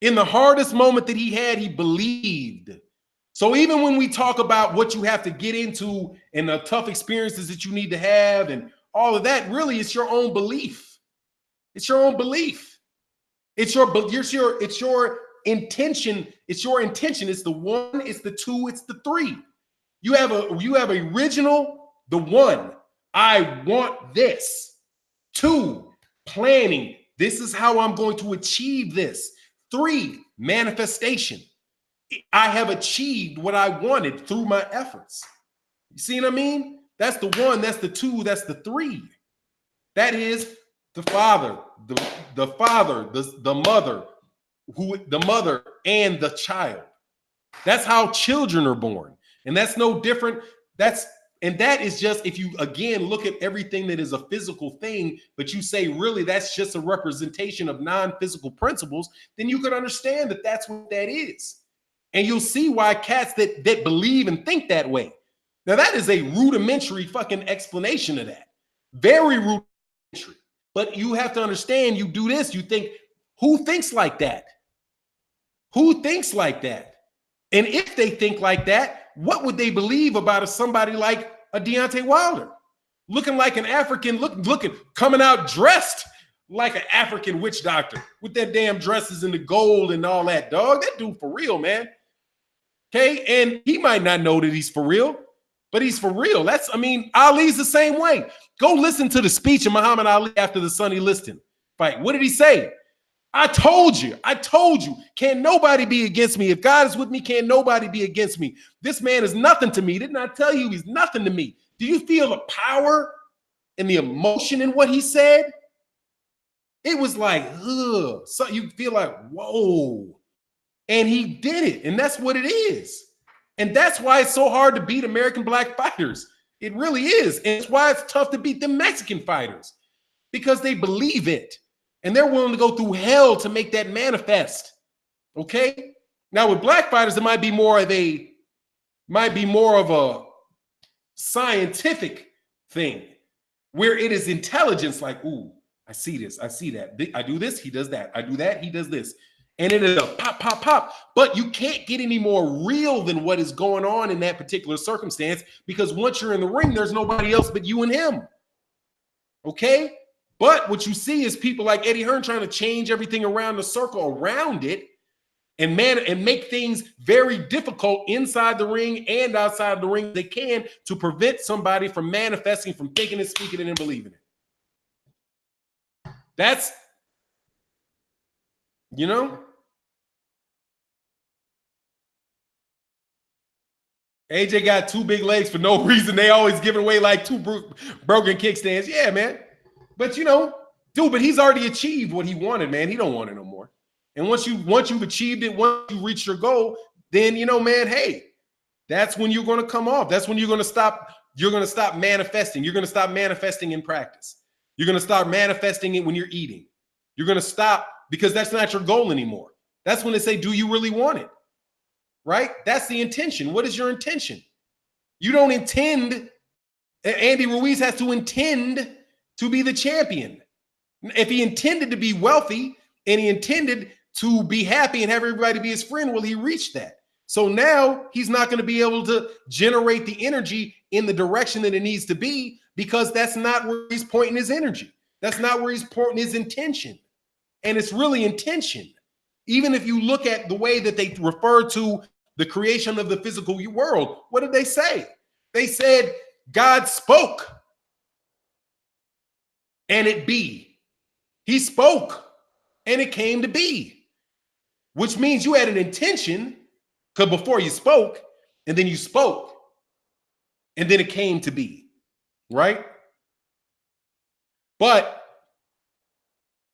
In the hardest moment that he had, he believed. So even when we talk about what you have to get into and the tough experiences that you need to have and all of that, really, it's your own belief. It's your own belief. It's your intention. It's your intention. It's the one, it's the two, it's the three. You have original, the one, I want this. Two, planning. This is how I'm going to achieve this. Three, manifestation. I have achieved what I wanted through my efforts. You see what I mean? That's the one, that's the two, that's the three. That is the father, the father, the mother, the mother and the child. That's how children are born. And that's no different. And that is just, if you again look at everything that is a physical thing, but you say really that's just a representation of non-physical principles, then you can understand that that's what that is. And you'll see why cats that believe and think that way. Now that is a rudimentary fucking explanation of that. Very rudimentary. But you have to understand, you do this, you think, who thinks like that? Who thinks like that? And if they think like that, what would they believe about somebody like a Deontay Wilder? Looking like an African, coming out dressed like an African witch doctor with that damn dresses and the gold and all that, dog. That dude for real, man. Okay, and he might not know that he's for real, but he's for real. Ali's the same way. Go listen to the speech of Muhammad Ali after the Sonny Liston fight. What did he say? I told you, can't nobody be against me. If God is with me, can't nobody be against me. This man is nothing to me. Didn't I tell you he's nothing to me? Do you feel the power and the emotion in what he said? It was like, ugh. So you feel like, whoa. And he did it. And that's what it is. And that's why it's so hard to beat American black fighters. It really is. And it's why it's tough to beat the Mexican fighters, because they believe it. And they're willing to go through hell to make that manifest. Okay? Now with black fighters, it might be more of a scientific thing where it is intelligence, like, ooh, I see this, I see that. I do this, he does that. I do that, he does this. And it is a pop, pop, pop. But you can't get any more real than what is going on in that particular circumstance, because once you're in the ring, there's nobody else but you and him. Okay? But what you see is people like Eddie Hearn trying to change everything around the circle around it and make things very difficult inside the ring and outside the ring they can, to prevent somebody from manifesting, from thinking and speaking it and believing it. That's, you know, AJ got two big legs for no reason. They always giving away like two broken kickstands. Yeah, man. But you know, dude, but he's already achieved what he wanted, man. He don't want it no more. And once you've achieved it, once you reach your goal, then you know, man, hey, that's when you're going to come off. That's when you're going to stop. You're going to stop manifesting. You're going to stop manifesting in practice. You're going to start manifesting it when you're eating. You're going to stop, because that's not your goal anymore. That's when they say, do you really want it? right? That's the intention. What is your intention? You don't intend, Andy Ruiz has to intend to be the champion. If he intended to be wealthy and he intended to be happy and have everybody be his friend, well, he reached that. So now he's not going to be able to generate the energy in the direction that it needs to be, because that's not where he's pointing his energy. That's not where he's pointing his intention. And it's really intention. Even if you look at the way that they refer to the creation of the physical world, what did they say? They said, God spoke and it be. He spoke and it came to be, which means you had an intention because before you spoke, and then you spoke, and then it came to be, right? But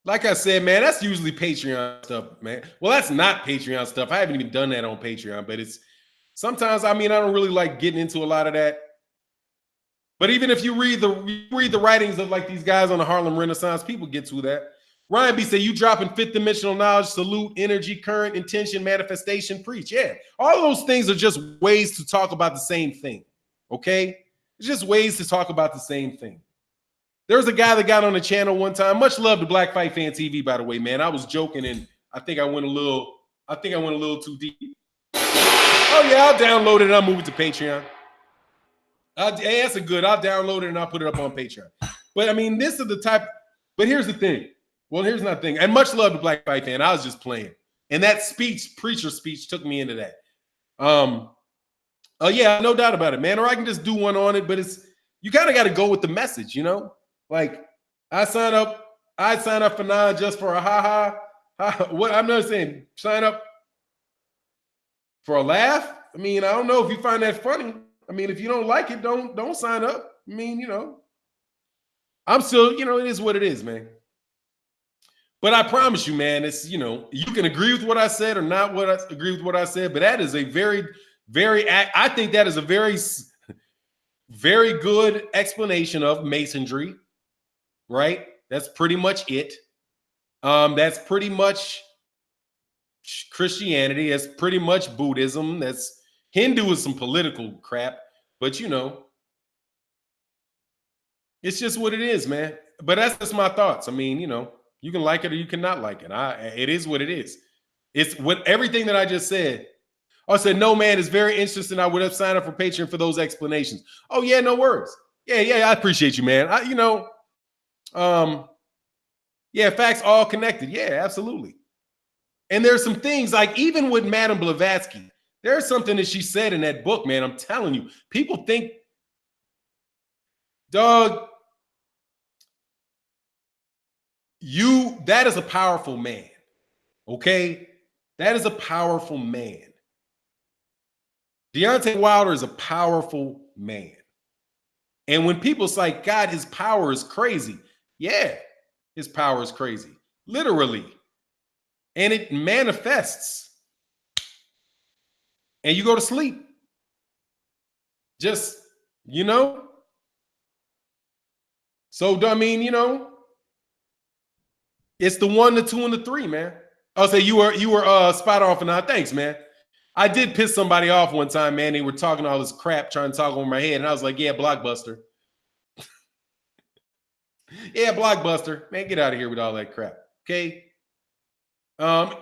like I said, man, that's usually Patreon stuff, man. Well, that's not Patreon stuff. I haven't even done that on Patreon, but it's sometimes, I mean, I don't really like getting into a lot of that. But even if you read the writings of like these guys on the Harlem Renaissance, people get to that. Ryan B said, you dropping fifth dimensional knowledge, salute, energy, current, intention, manifestation, preach. Yeah, all those things are just ways to talk about the same thing, okay? It's just ways to talk about the same thing. There's a guy that got on the channel one time. Much love to Black Fight Fan TV, by the way, man. I was joking, and I think I went a little too deep. Oh yeah, I'll download it and I'll move it to Patreon. Hey, that's a good. I'll download it and I'll put it up on Patreon. But I mean, this is the type. But here's the thing. Well, here's another thing. And much love to Black Fight Fan. I was just playing, and that speech, preacher speech, took me into that. Oh yeah, no doubt about it, man. Or I can just do one on it. But it's, you kind of got to go with the message, you know. Like I sign up for nine just for a ha. What I'm not saying, sign up for a laugh. I mean, I don't know if you find that funny. I mean, if you don't like it, don't sign up. I mean, you know, I'm still, you know, it is what it is, man. But I promise you, man, it's, you know, you can agree with what I said or not agree with what I said, but that is a very, I think that is a very, very good explanation of Masonry, right? That's pretty much it. That's pretty much Christianity. That's pretty much Buddhism. That's Hindu is some political crap, but you know, it's just what it is, man. But that's just my thoughts. I mean, you know, you can like it or you cannot like it. It is what it is. It's what everything that I just said. I said, no, man, it's very interesting. I would have signed up for Patreon for those explanations. Oh, yeah, no worries. Yeah, I appreciate you, man. Yeah, facts all connected. Yeah, absolutely. And there's some things like even with Madame Blavatsky, there's something that she said in that book, man. I'm telling you, people think, dog, that is a powerful man. Okay? That is a powerful man. Deontay Wilder is a powerful man. And when people say, God, his power is crazy. Yeah, his power is crazy. Literally. And it manifests. And you go to sleep. Just, you know. So, I mean, you know, it's the 1, the 2, and the 3, man. I'll say you were spot on for now. Thanks, man. I did piss somebody off one time, man. They were talking all this crap, trying to talk over my head. And I was like, yeah, Blockbuster. Yeah, Blockbuster. Man, get out of here with all that crap. Okay. Yeah,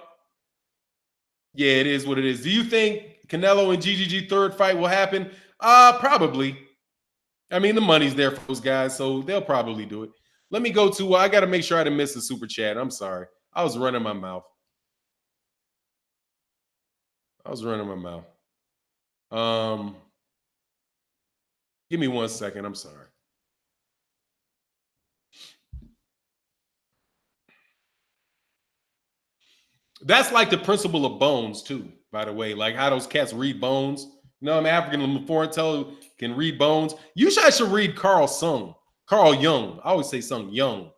it is what it is. Do you think Canelo and GGG third fight will happen? Probably. I mean, the money's there for those guys, so they'll probably do it. Let me go to, I got to make sure I didn't miss a super chat. I'm sorry. I was running my mouth. Give me 1 second. I'm sorry. That's like the principle of bones, too, by the way. Like how those cats read bones. You know, I'm African foreign can read bones. You should read Carl Jung. I always say something Jung.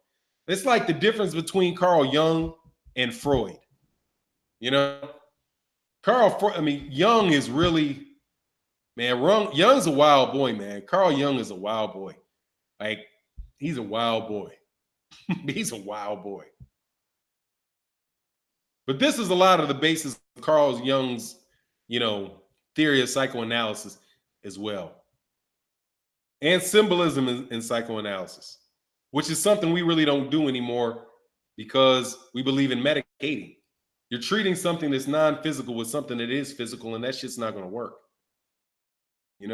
It's like the difference between Carl Jung and Freud. You know, Jung is really, man, Jung's a wild boy, man. Carl Jung is a wild boy. Like, he's a wild boy. He's a wild boy. But this is a lot of the basis of Carl Jung's theory of psychoanalysis as well. And symbolism in psychoanalysis, which is something we really don't do anymore because we believe in medicating. You're treating something that's non-physical with something that is physical, and that shit's not going to work. It's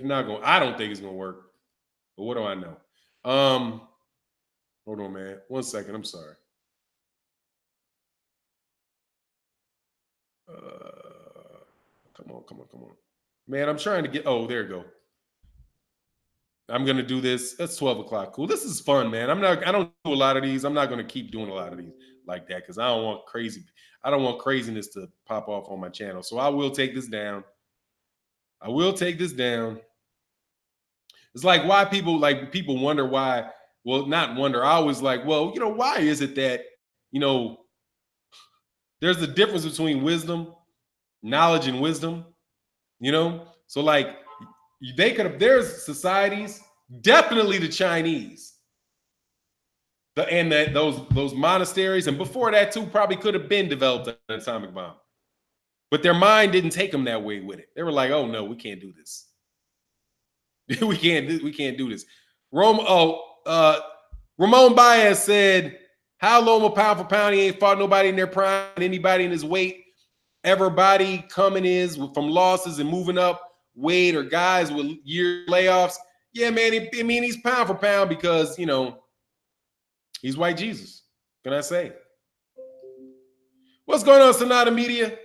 not going. I don't think it's going to work. But what do I know? Hold on, man. 1 second. I'm sorry. Come on. Man, I'm trying to get. Oh, there you go. I'm gonna do this. That's 12 o'clock. Cool. This is fun, man. I don't do a lot of these. I'm not gonna keep doing a lot of these like that because I don't want craziness to pop off on my channel. So I will take this down. It's like why people wonder why. Well, not wonder. I always like, well, why is it that, there's a difference between wisdom, knowledge, and wisdom, So like there's societies, definitely the Chinese, those monasteries, and before that too, probably could have been developed an atomic bomb. But their mind didn't take them that way with it. They were like, oh no, we can't do this. we can't do this. Ramon Baez said, how Loma pound for pound, he ain't fought nobody in their prime, anybody in his weight. Everybody coming is from losses and moving up weight, or guys with year layoffs. Yeah, man, he's pound for pound because, he's white Jesus. Can I say? What's going on, Sonata Media?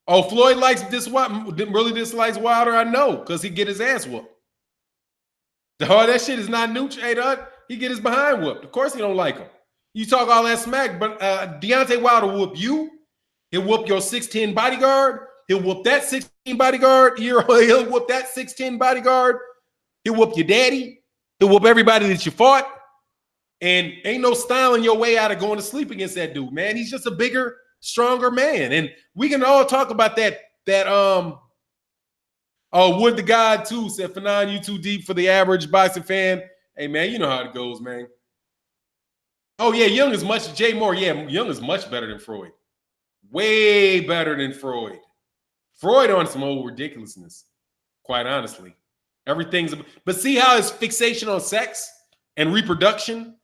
Oh, Floyd really dislikes Wilder? I know, because he get his ass whooped. Oh, that shit is not new. Hey, he get his behind whooped. Of course he don't like him. You talk all that smack, but Deontay Wilder whoop you. He'll whoop your 6'10" bodyguard. He'll whoop that 6'10" bodyguard. He'll whoop that 6'10" bodyguard. He'll whoop your daddy. He'll whoop everybody that you fought. And ain't no styling your way out of going to sleep against that dude, man. He's just a bigger, stronger man. And we can all talk about that. Wood the God too said, Fanon, you too deep for the average boxing fan. Hey, man, you know how it goes, man. Oh, yeah, Jung is Jay Moore. Yeah, Jung is much better than Freud. Way better than Freud. Freud on some old ridiculousness, quite honestly. But see how his fixation on sex and reproduction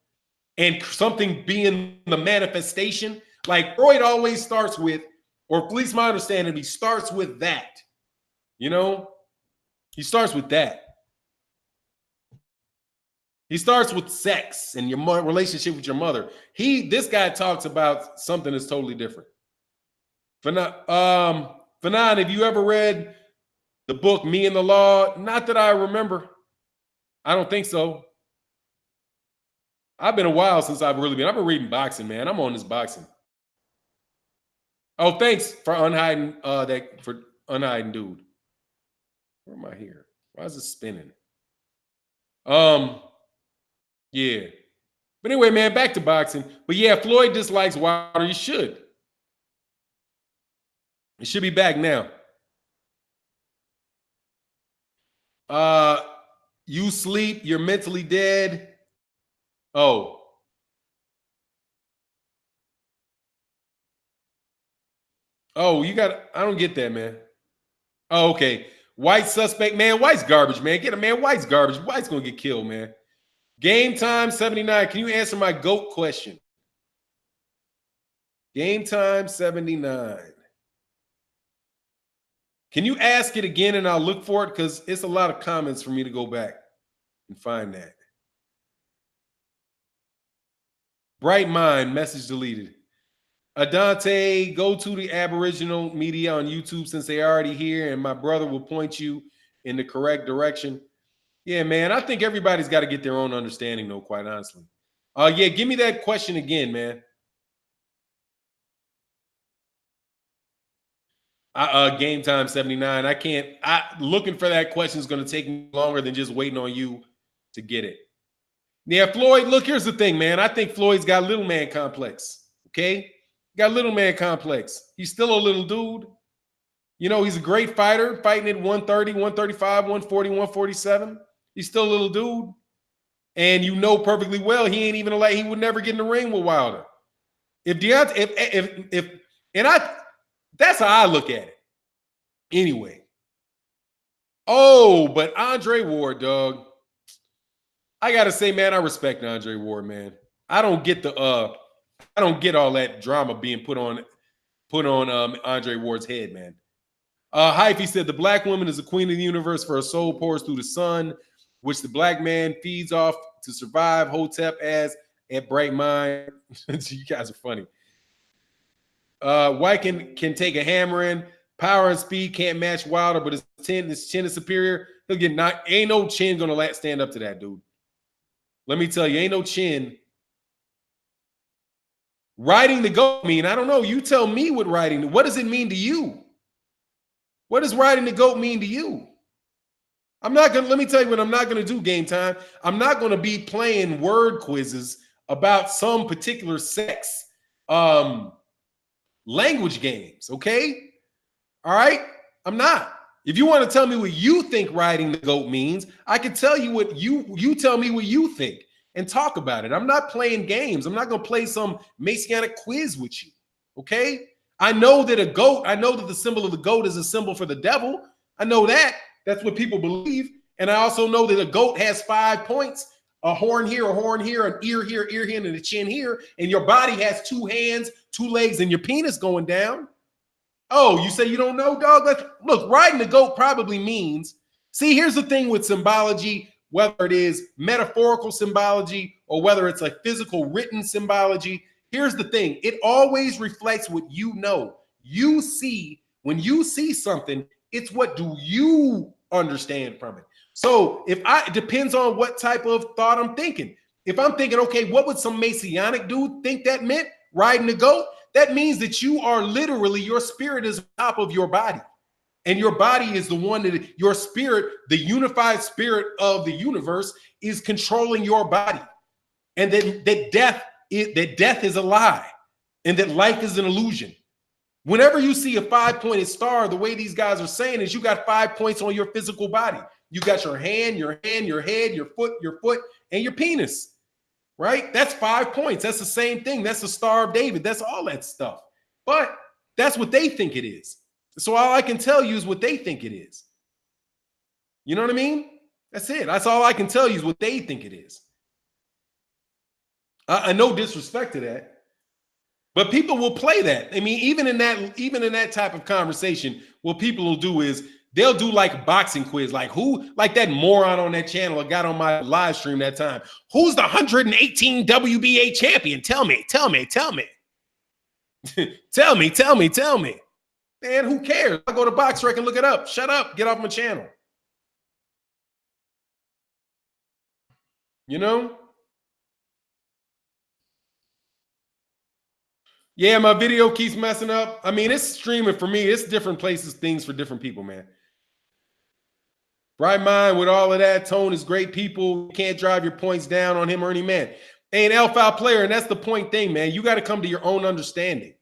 and something being the manifestation, like Freud always starts with, or at least my understanding, he starts with that. He starts with that. He starts with sex and your relationship with your mother. This guy talks about something that's totally different. Fanon, have you ever read the book Me and the Law? Not that I remember. I don't think so. I've been a while since I've been reading boxing, man. I'm on this boxing. Oh, thanks for unhiding unhiding dude. Where am I here? Why is it spinning? Yeah. But anyway, man, back to boxing. But yeah, Floyd dislikes Wilder. You should. It should be back now. You sleep, you're mentally dead. Oh. Oh, I don't get that, man. Oh, okay. White suspect, man. White's garbage, man. Get him, man. White's garbage. White's gonna get killed, man. Game Time 79. Can you answer my GOAT question? Game Time 79. Can you ask it again and I'll look for it? Because it's a lot of comments for me to go back and find that. Bright Mind, message deleted. Dante, go to the Aboriginal media on YouTube since they're already here, and my brother will point you in the correct direction. Yeah, man, I think everybody's got to get their own understanding, though, quite honestly. Yeah, give me that question again, man. Game Time 79. Looking for that question is going to take me longer than just waiting on you to get it. Yeah, Floyd, look, here's the thing, man. I think Floyd's got little man complex, okay? Got little man complex. He's still a little dude. He's a great fighter, fighting at 130, 135, 140, 147. He's still a little dude. And perfectly well, he would never get in the ring with Wilder. That's how I look at it. Anyway. Oh, but Andre Ward, dog. I gotta say, man, I respect Andre Ward, man. I don't get all that drama being put on Andre Ward's head, man. Hyphy said the black woman is the queen of the universe, for her soul pours through the sun, which the black man feeds off to survive. Hotep as at bright mind. You guys are funny. White can take a hammer in. Power and speed can't match Wilder, but his chin is superior. He'll get knocked. Ain't no chin gonna stand up to that, dude. Let me tell you, ain't no chin. Riding the GOAT mean? I don't know. You tell me what does it mean to you? What does riding the GOAT mean to you? Let me tell you what I'm not gonna do, Game Time. I'm not gonna be playing word quizzes about some particular sex language games, okay? All right? I'm not. If you want to tell me what you think riding the GOAT means, I can tell you what you tell me what you think and talk about it. I'm not playing games. I'm not going to play some Messianic quiz with you, okay? I know that the symbol of the GOAT is a symbol for the devil. I know that. That's what people believe. And I also know that a goat has 5 points, a horn here, an ear here, and a chin here, and your body has 2 hands, 2 legs, and your penis going down. Oh, you say you don't know, dog? Look, riding the GOAT probably means, see, here's the thing with symbology, whether it is metaphorical symbology or whether it's like physical written symbology. Here's the thing. It always reflects what you know. When you see something, it's what do you understand from it. So it depends on what type of thought I'm thinking. If I'm thinking, okay, what would some Messianic dude think that meant, riding the GOAT? That means that you are literally, your spirit is on top of your body. And your body is the one that your spirit, the unified spirit of the universe, is controlling your body. And that death is a lie. And that life is an illusion. Whenever you see a 5-pointed star, the way these guys are saying is you got 5 points on your physical body. You got your hand, your head, your foot, and your penis. Right? That's 5 points. That's the same thing. That's the Star of David. That's all that stuff. But that's what they think it is. So all I can tell you is what they think it is. You know what I mean? That's it. That's all I can tell you is what they think it is. I no disrespect to that, but people will play that. I mean, even in that type of conversation, what people will do is they'll do like boxing quiz, like that moron on that channel that got on my live stream that time. Who's the 118 WBA champion? Tell me. tell me. Man, who cares? I'll go to BoxRec and look it up. Shut up. Get off my channel. You know? Yeah, my video keeps messing up. I mean, it's streaming for me. It's different places, things for different people, man. Bright mind with all of that. Tone is great people. You can't drive your points down on him or any man. Hey, an alpha player, and that's the point thing, man. You got to come to your own understanding.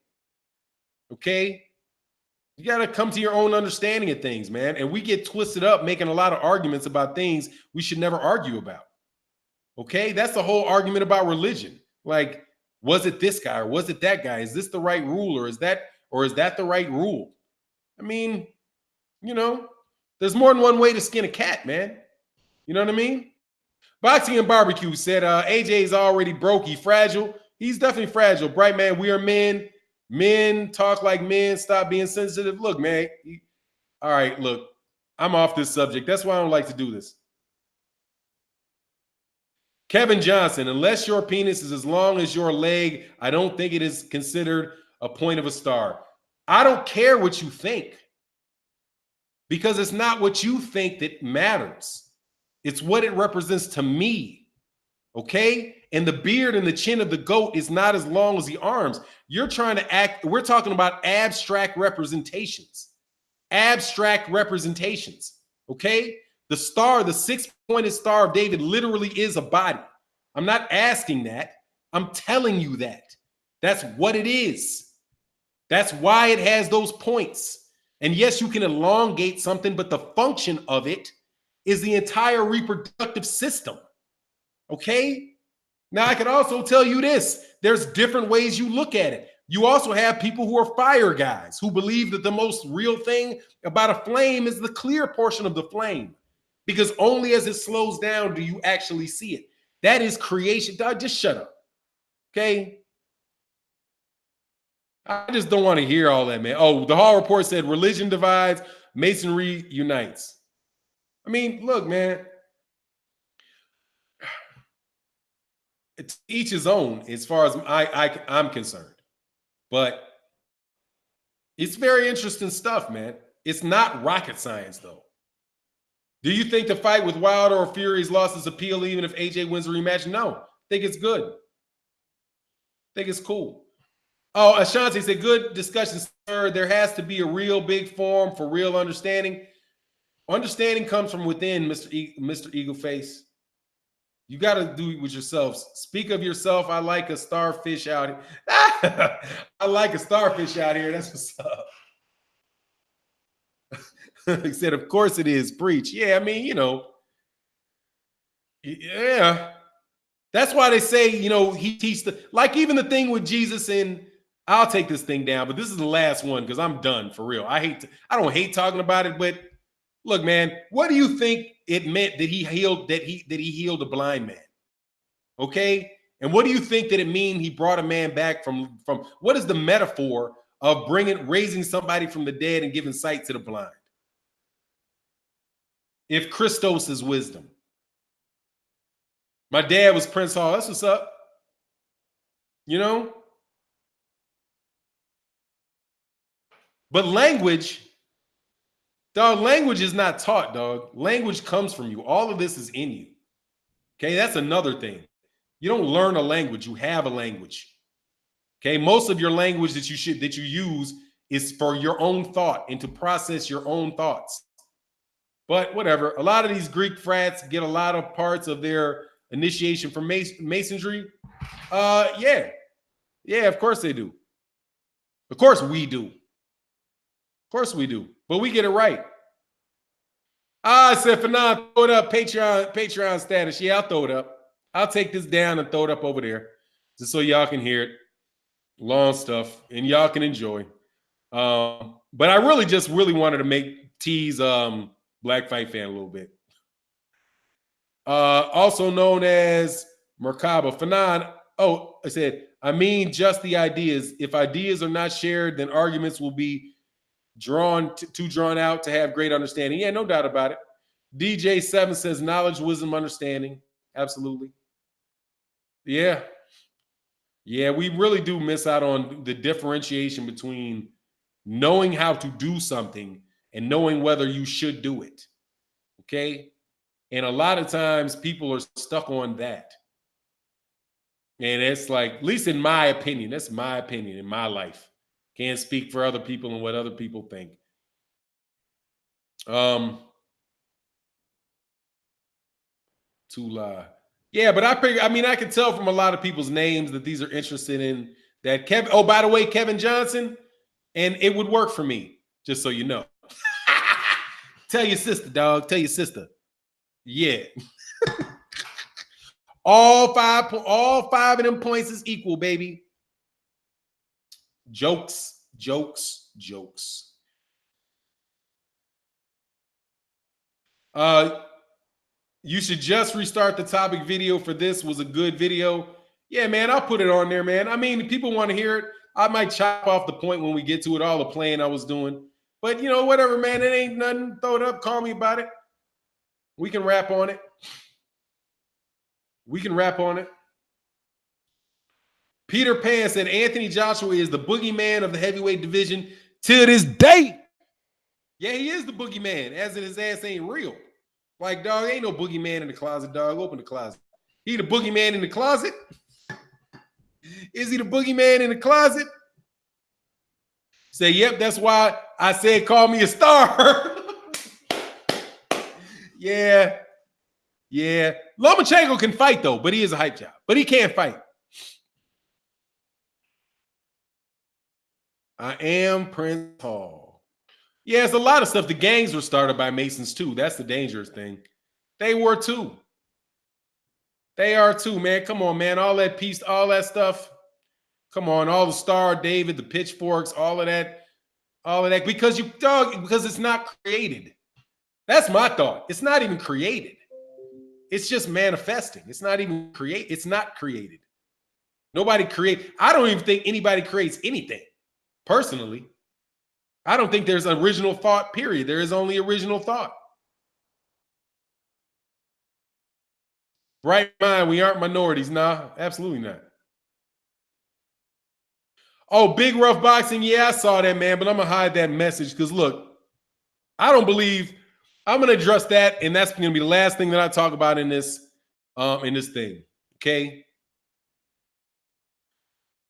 Okay? You got to come to your own understanding of things, man. And we get twisted up making a lot of arguments about things we should never argue about. Okay? That's the whole argument about religion. Like, was it this guy or was it that guy? Is this the right rule or is that the right rule? I mean, you know, there's more than one way to skin a cat, man. You know what I mean? Boxing and Barbecue said AJ is already broke. He's fragile. He's definitely fragile. Bright man, we are men. Men talk like men. Stop being sensitive. Look, man. All right, look. I'm off this subject. That's why I don't like to do this. Kevin Johnson, unless your penis is as long as your leg, I don't think it is considered a point of a star. I don't care what you think, because it's not what you think that matters. It's what it represents to me, okay? And the beard and the chin of the goat is not as long as the arms. You're trying to act, we're talking about abstract representations. Abstract representations, okay? The star, the 6-pointed Star of David literally is a body. I'm not asking that. I'm telling you that. That's what it is. That's why it has those points. And yes, you can elongate something, but the function of it is the entire reproductive system. Okay? Now, I can also tell you this. There's different ways you look at it. You also have people who are fire guys who believe that the most real thing about a flame is the clear portion of the flame, because only as it slows down do you actually see it. That is creation. Dog, just shut up. Okay? I just don't want to hear all that, man. Oh, the Hall report said religion divides, masonry unites. I mean, look, man. It's each his own as far as I'm concerned. But it's very interesting stuff, man. It's not rocket science, though. Do you think the fight with Wilder or Fury's lost its appeal even if AJ wins the rematch? No. I think it's good. I think it's cool. Oh, Ashanti said, good discussion, sir. There has to be a real big forum for real understanding. Understanding comes from within, Mr. Eagle Face. You got to do it with yourselves. Speak of yourself. I like a starfish out here. I like a starfish out here. That's what's up. He said, of course it is. Preach. Yeah, I mean, you know. Yeah. That's why they say, you know, he teaches like even the thing with Jesus, and I'll take this thing down, but this is the last one because I'm done for real. I don't hate talking about it, but look, man, what do you think it meant that he healed that he healed a blind man? Okay? And what do you think that it mean he brought a man back from what is the metaphor of raising somebody from the dead and giving sight to the blind? If Christos is wisdom. My dad was Prince Hall. That's what's up. You know? But language, dog, language is not taught, dog. Language comes from you. All of this is in you. Okay, that's another thing. You don't learn a language, you have a language. Okay, most of your language that you use is for your own thought and to process your own thoughts. But whatever, a lot of these Greek frats get a lot of parts of their initiation from masonry. Yeah, of course they do. Of course we do. Of course we do, but we get it right. I said, Fanon, throw it up, Patreon status. Yeah, I'll throw it up. I'll take this down and throw it up over there just so y'all can hear it. Long stuff, and y'all can enjoy. But I really wanted to tease Black Fight Fan a little bit. Also known as Merkaba. Fanon, I said, I mean just the ideas. If ideas are not shared, then arguments will be drawn out to have great understanding. Yeah, no doubt about it. DJ7 says knowledge, wisdom, understanding. Absolutely. Yeah, we really do miss out on the differentiation between knowing how to do something and knowing whether you should do it. Okay? And a lot of times people are stuck on that. And it's like, at least in my opinion, that's my opinion in my life. Can't speak for other people and what other people think. Tula. Yeah, but I can tell from a lot of people's names that these are interested in that. Kevin, oh, by the way, Kevin Johnson, and it would work for me, just so you know. Tell your sister, dog. Tell your sister. Yeah. all five of them points is equal, baby. Jokes. You should just restart the topic video for this. Was a good video. Yeah, man, I'll put it on there, man. I mean, people want to hear it. I might chop off the point when we get to it, all the playing I was doing. But, you know, whatever, man. It ain't nothing. Throw it up. Call me about it. We can rap on it. Peter Pan said Anthony Joshua is the boogeyman of the heavyweight division till this day. Yeah, he is the boogeyman, as in his ass ain't real. Like, dog, ain't no boogeyman in the closet, dog. Open the closet. He the boogeyman in the closet? Is he the boogeyman in the closet? Say, yep, that's why I said call me a star. Yeah. Lomachenko can fight, though, but he is a hype job. But he can't fight. I am Prince Hall. Yeah, it's a lot of stuff. The gangs were started by Masons, too. That's the dangerous thing. They were, too. They are, too, man. Come on, man. All that peace, all that stuff. Come on, all the Star David, the pitchforks, all of that, because because it's not created. That's my thought. It's not even created. It's just manifesting. It's not even create. It's not created. Nobody create. I don't even think anybody creates anything. Personally, I don't think there's original thought, period. There is only original thought. Right mind, we aren't minorities. Nah, absolutely not. Oh, Big Rough Boxing. Yeah, I saw that, man, but I'm going to hide that message because, look, I don't believe I'm going to address that, and that's going to be the last thing that I talk about in this thing, okay?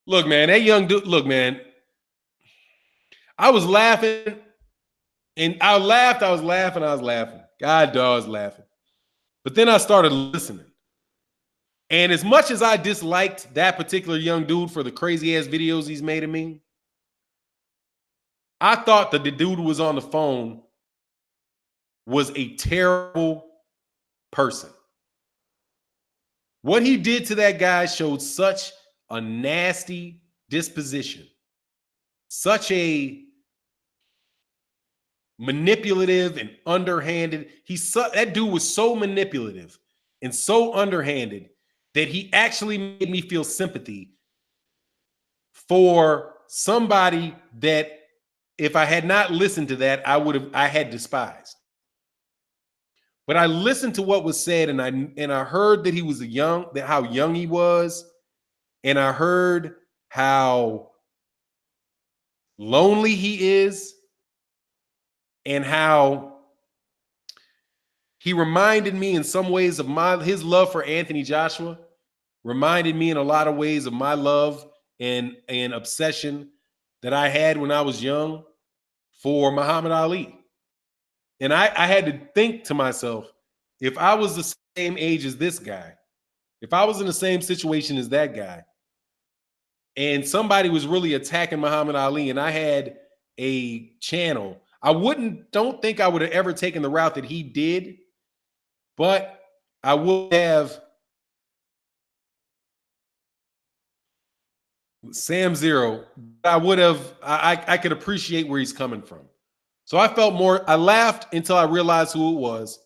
Look, man, that young dude, look, man, I was laughing, and I was laughing. God, dog, I was laughing. But then I started listening. And as much as I disliked that particular young dude for the crazy-ass videos he's made of me, I thought that the dude who was on the phone was a terrible person. What he did to that guy showed such a nasty disposition, such a manipulative and underhanded. That dude was so manipulative and so underhanded that he actually made me feel sympathy for somebody that if I had not listened to that, I had despised. But I listened to what was said, and I heard that he was how young he was, and I heard how lonely he is, and how he reminded me in some ways of his love for Anthony Joshua, reminded me in a lot of ways of my love and obsession that I had when I was young for Muhammad Ali. And I had to think to myself, if I was the same age as this guy, if I was in the same situation as that guy, and somebody was really attacking Muhammad Ali and I had a channel, don't think I would have ever taken the route that he did, but I would have Sam Zero. I could appreciate where he's coming from. So I laughed until I realized who it was.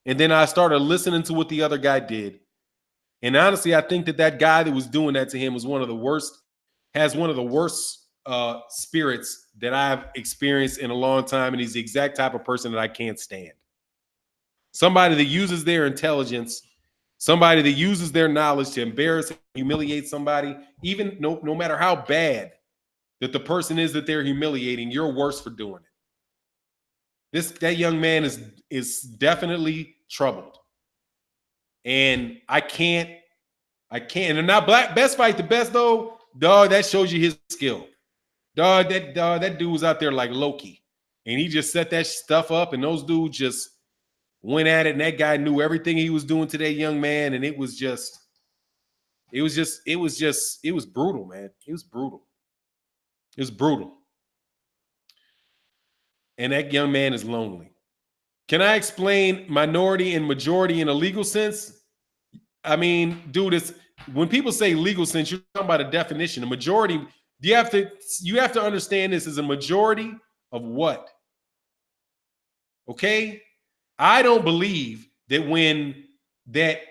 And then I started listening to what the other guy did. And honestly, I think that guy that was doing that to him has one of the worst spirits that I've experienced in a long time. And he's the exact type of person that I can't stand. Somebody that uses their intelligence, somebody that uses their knowledge to embarrass and humiliate somebody, even no matter how bad that the person is that they're humiliating, you're worse for doing it. That young man is definitely troubled. And I can't, and not best fight the best though, dog, that shows you his skill. Dog, that dude was out there like Loki. And he just set that stuff up, and those dudes just went at it, and that guy knew everything he was doing to that young man, and it was brutal, man. It was brutal. And that young man is lonely. Can I explain minority and majority in a legal sense? I mean, dude, when people say legal sense, you're talking about a definition. A majority, you have to understand this as a majority of what? Okay? I don't believe that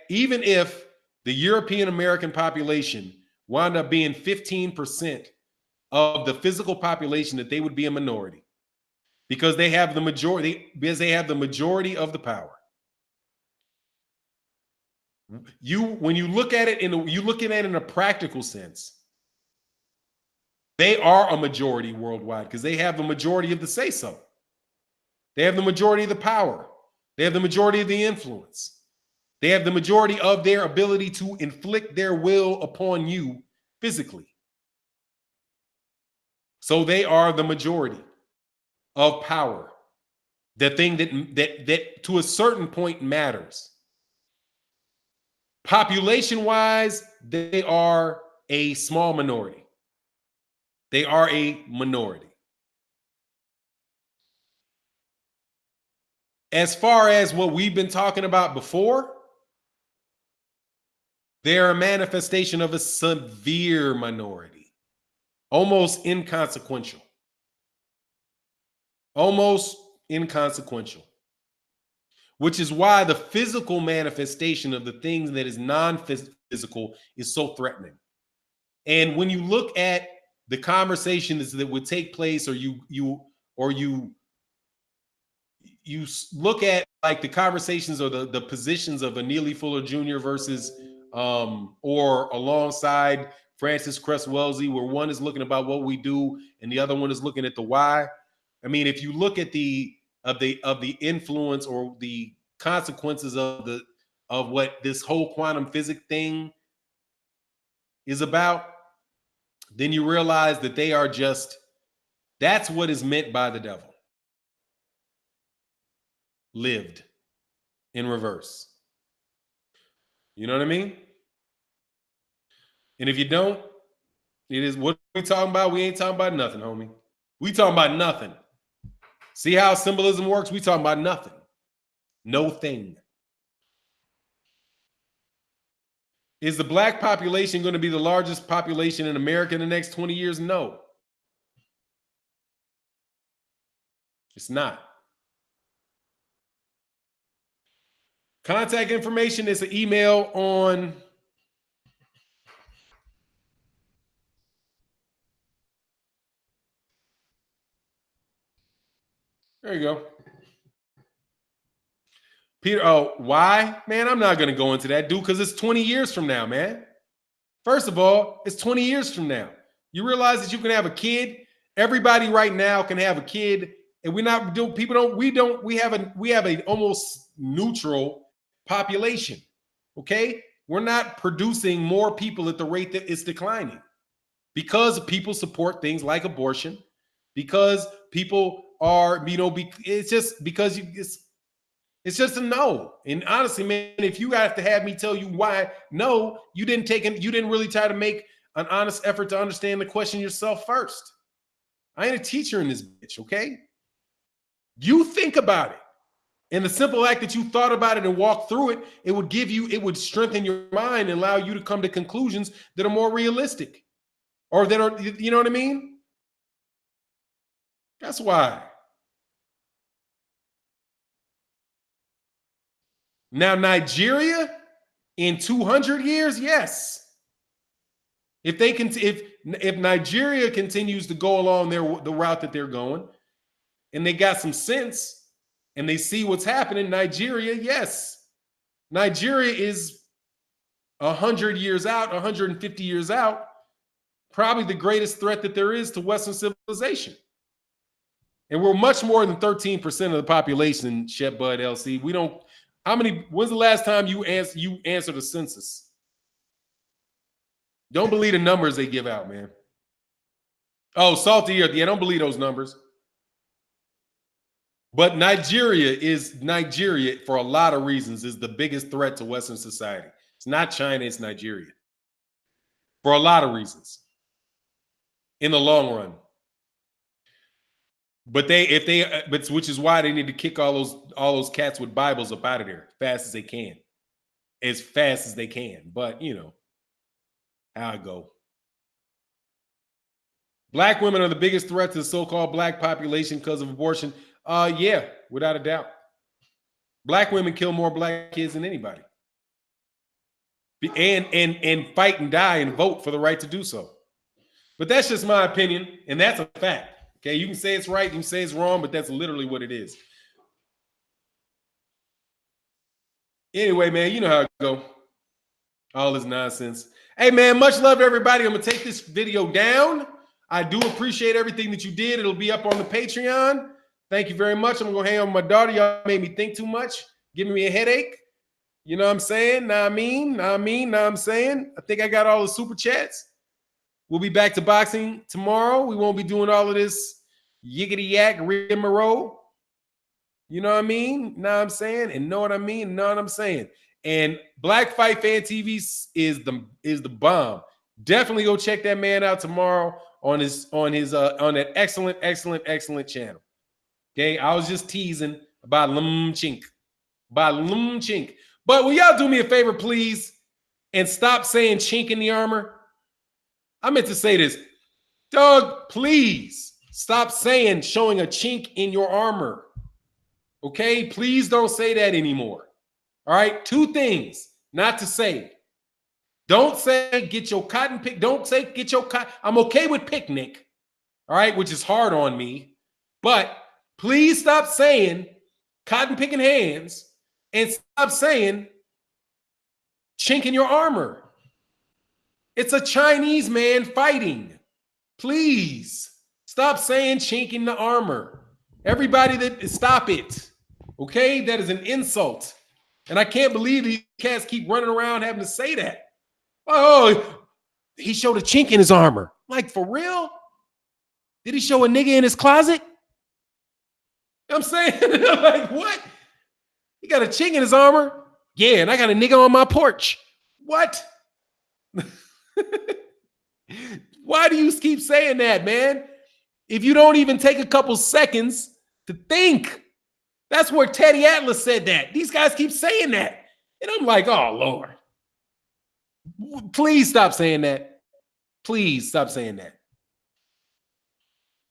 even if the European American population wound up being 15% of the physical population, that they would be a minority. Because they have the majority of the power. When you look at it in a practical sense, they are a majority worldwide because they have the majority of the say-so. They have the majority of the power. They have the majority of the influence. They have the majority of their ability to inflict their will upon you physically. So they are the majority of power, the thing that to a certain point matters. Population-wise, they are a small minority. They are a minority. As far as what we've been talking about before, they're a manifestation of a severe minority. Almost inconsequential. Almost inconsequential. Which is why the physical manifestation of the things that is non-physical is so threatening. And when you look at the conversations that would take place, or you look at like the conversations or the positions of a Neely Fuller Jr. versus or alongside Francis Cress Wellesley, where one is looking about what we do and the other one is looking at the why. I mean, if you look at the influence or the consequences of what this whole quantum physics thing is about, then you realize that they are just, that's what is meant by the devil. Lived in reverse. You know what I mean? And if you don't, it is what we talking about. We ain't talking about nothing, homie. We talking about nothing. See how symbolism works? We talking about nothing. No thing. Is the black population going to be the largest population in America in the next 20 years? No. It's not. Contact information is an email on there you go. Peter, oh, why? Man, I'm not going to go into that, dude, because it's 20 years from now, man. First of all, it's 20 years from now. You realize that you can have a kid. Everybody right now can have a kid, and we're not doing. People don't. We have a almost neutral population. Okay, we're not producing more people at the rate that it's declining because people support things like abortion, because people are, it's just because it's just a no. And honestly, man, if you have to have me tell you why no, you didn't really try to make an honest effort to understand the question yourself first. I ain't a teacher in this bitch, okay? You think about it. And the simple act that you thought about it and walked through it, it would strengthen your mind and allow you to come to conclusions that are more realistic. Or that are, you know what I mean? That's why. Now, Nigeria in 200 years, yes. If Nigeria continues to go along the route that they're going, and they got some sense, and they see what's happening, Nigeria, yes. Nigeria is 100 years out, 150 years out, probably the greatest threat that there is to Western civilization. And we're much more than 13% of the population, Shep Bud LC. We don't. When's the last time you answered a census? Don't believe the numbers they give out, man. Oh, salty earth. Yeah, don't believe those numbers. But Nigeria for a lot of reasons is the biggest threat to Western society. It's not China, it's Nigeria. For a lot of reasons. In the long run. But which is why they need to kick all those cats with Bibles up out of there fast as they can. As fast as they can. But you know how I go. Black women are the biggest threat to the so-called black population because of abortion. Yeah, without a doubt. Black women kill more black kids than anybody. And fight and die and vote for the right to do so. But that's just my opinion, and that's a fact. Okay, you can say it's right, you can say it's wrong, but that's literally what it is. Anyway, man, you know how it go. All this nonsense. Hey, man, much love to everybody. I'm going to take this video down. I do appreciate everything that you did. It'll be up on the Patreon. Thank you very much. I'm going to hang out with my daughter. Y'all made me think too much, giving me a headache. You know what I'm saying? Know what I'm saying? I think I got all the super chats. We'll be back to boxing tomorrow. We won't be doing all of this yiggity yak rigmarole. You know what I mean? Know what I'm saying? And know what I mean? Know what I'm saying? And Black Fight Fan TV is the bomb. Definitely go check that man out tomorrow on that excellent channel. Okay, I was just teasing about Lmachenk. But will y'all do me a favor, please, and stop saying chink in the armor? I meant to say this. Doug, please stop saying showing a chink in your armor. Okay? Please don't say that anymore. All right? 2 things not to say. Don't say get your cotton pick. Don't say get your cotton. I'm okay with picnic, all right, which is hard on me. But please stop saying cotton picking hands and stop saying chink in your armor. It's a Chinese man fighting. Please stop saying chink in the armor. Everybody stop it. Okay? That is an insult. And I can't believe these cats keep running around having to say that. Oh, he showed a chink in his armor. Like, for real? Did he show a nigga in his closet? You know what I'm saying? Like, what? He got a chink in his armor? Yeah, and I got a nigga on my porch. What? Why do you keep saying that, man? If you don't even take a couple seconds to think. That's where Teddy Atlas said that. These guys keep saying that. And I'm like, oh, Lord. Please stop saying that. Please stop saying that.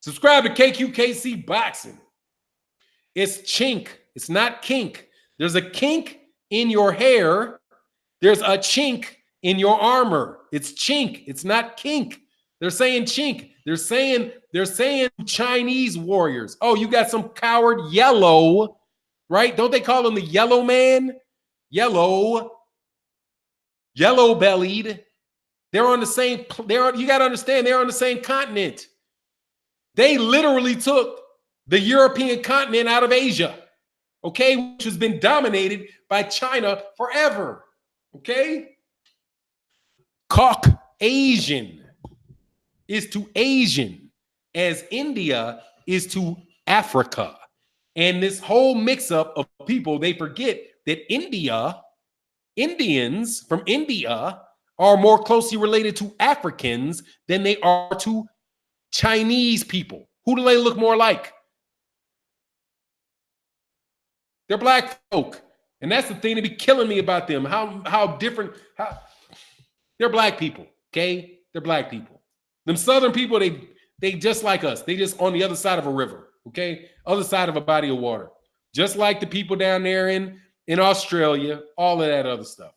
Subscribe to KQKC Boxing. It's chink. It's not kink. There's a kink in your hair. There's a chink in your armor. It's chink. It's not kink. They're saying chink. They're saying Chinese warriors. Oh, you got some coward yellow, right? Don't they call him the yellow man? Yellow bellied. They're on the same, you got to understand, they're on the same continent. They literally took the European continent out of Asia, okay, which has been dominated by China forever, okay? Caucasian is to Asian as India is to Africa. And this whole mix-up of people, they forget that Indians from India are more closely related to Africans than they are to Chinese people. Who do they look more like? They're black folk. And that's the thing that be killing me about them. How different, they're black people, okay? They're black people. Them Southern people, they just like us. They just on the other side of a river, okay? Other side of a body of water. Just like the people down there in Australia, all of that other stuff.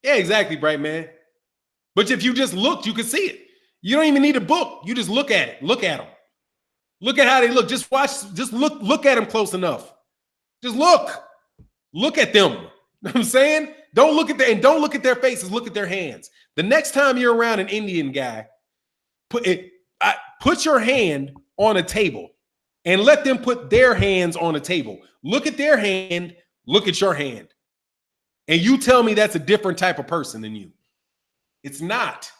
Yeah, exactly, bright man. But if you just looked, you could see it. You don't even need a book. You just look at it. Look at them. Look at how they look. Just watch. Just look at them close enough. Just look. Look at them. You know what I'm saying? Don't look at their faces. Look at their hands. The next time you're around an Indian guy, put your hand on a table and let them put their hands on a table. Look at their hand. Look at your hand. And you tell me that's a different type of person than you. It's not.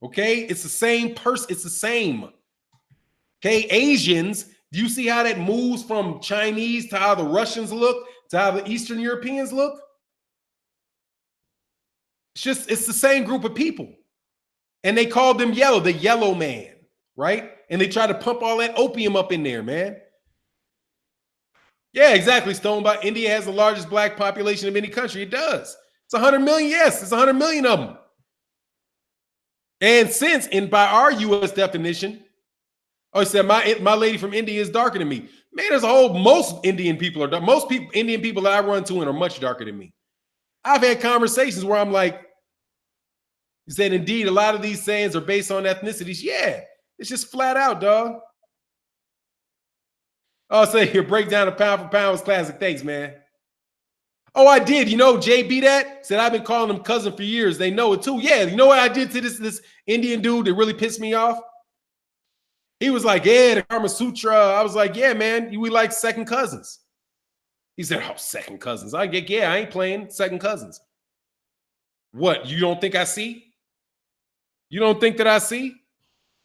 Okay? It's the same person. It's the same. Okay? Asians, do you see how that moves from Chinese to how the Russians look, to how the Eastern Europeans look? It's the same group of people. And they called them yellow, the yellow man, right? And they try to pump all that opium up in there, man. Yeah, exactly, Stone. But India has the largest black population of any country. It does. It's 100 million. Yes, it's 100 million of them. And by our U.S. definition, he said my lady from India is darker than me. Man, most Indian people are dark. Indian people that I run to are much darker than me. I've had conversations where I'm like, he said, indeed, a lot of these sayings are based on ethnicities. Yeah, it's just flat out, dog. I'll say here, breakdown of pound for pound was classic. Thanks, man. Oh, I did. You know, JB that said I've been calling him cousin for years. They know it too. Yeah, you know what I did to this Indian dude that really pissed me off? He was like, yeah, the Kama Sutra. I was like, yeah, man, we like second cousins. He said, oh, second cousins. I get, yeah, I ain't playing second cousins. What, you don't think I see? You don't think that I see?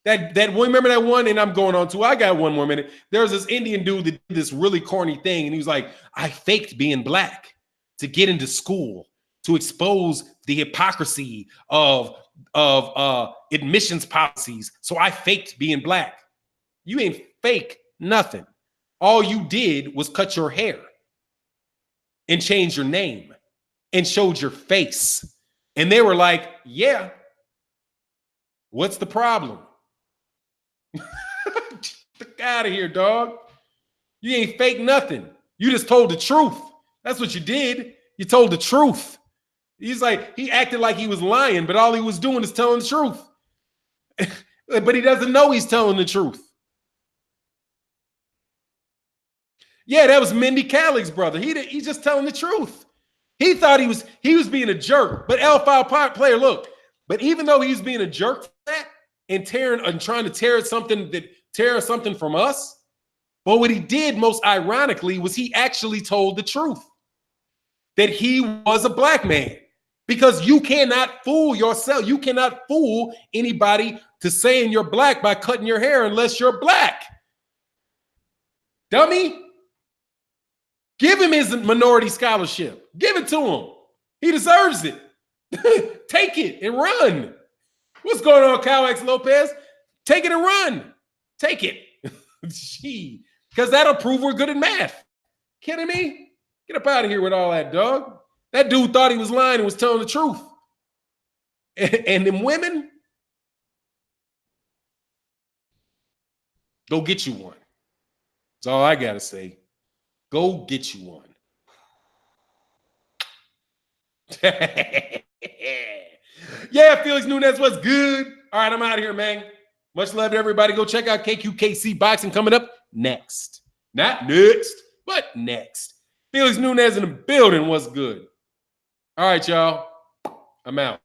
That one, remember that one? And I'm going on to, I got one more minute. There was this Indian dude that did this really corny thing. And he was like, I faked being black to get into school, to expose the hypocrisy of admissions policies. So I faked being black. You ain't fake nothing. All you did was cut your hair and change your name and showed your face. And they were like, yeah. What's the problem? Get out of here, dog. You ain't fake nothing. You just told the truth. That's what you did. You told the truth. He's like, he acted like he was lying, but all he was doing is telling the truth. But he doesn't know he's telling the truth. Yeah, that was Mindy Kalig's brother. He's just telling the truth. He thought he was being a jerk. But L-File player, look. But even though he's being a jerk for that and trying to tear something from us, but what he did most ironically was he actually told the truth. That he was a black man. Because you cannot fool yourself. You cannot fool anybody to saying you're black by cutting your hair unless you're black. Dummy. Give him his minority scholarship. Give it to him. He deserves it. Take it and run. What's going on, Kyle X Lopez? Take it and run. Take it. Gee, because that'll prove we're good at math. Kidding me? Get up out of here with all that, dog. That dude thought he was lying and was telling the truth. And them women, go get you one. That's all I got to say. Go get you one. Yeah, Felix Nunez, what's good? All right, I'm out of here, man. Much love to everybody. Go check out KQKC Boxing coming up next. Not next, but next. Felix Nunez in the building. What's good? All right, y'all. I'm out.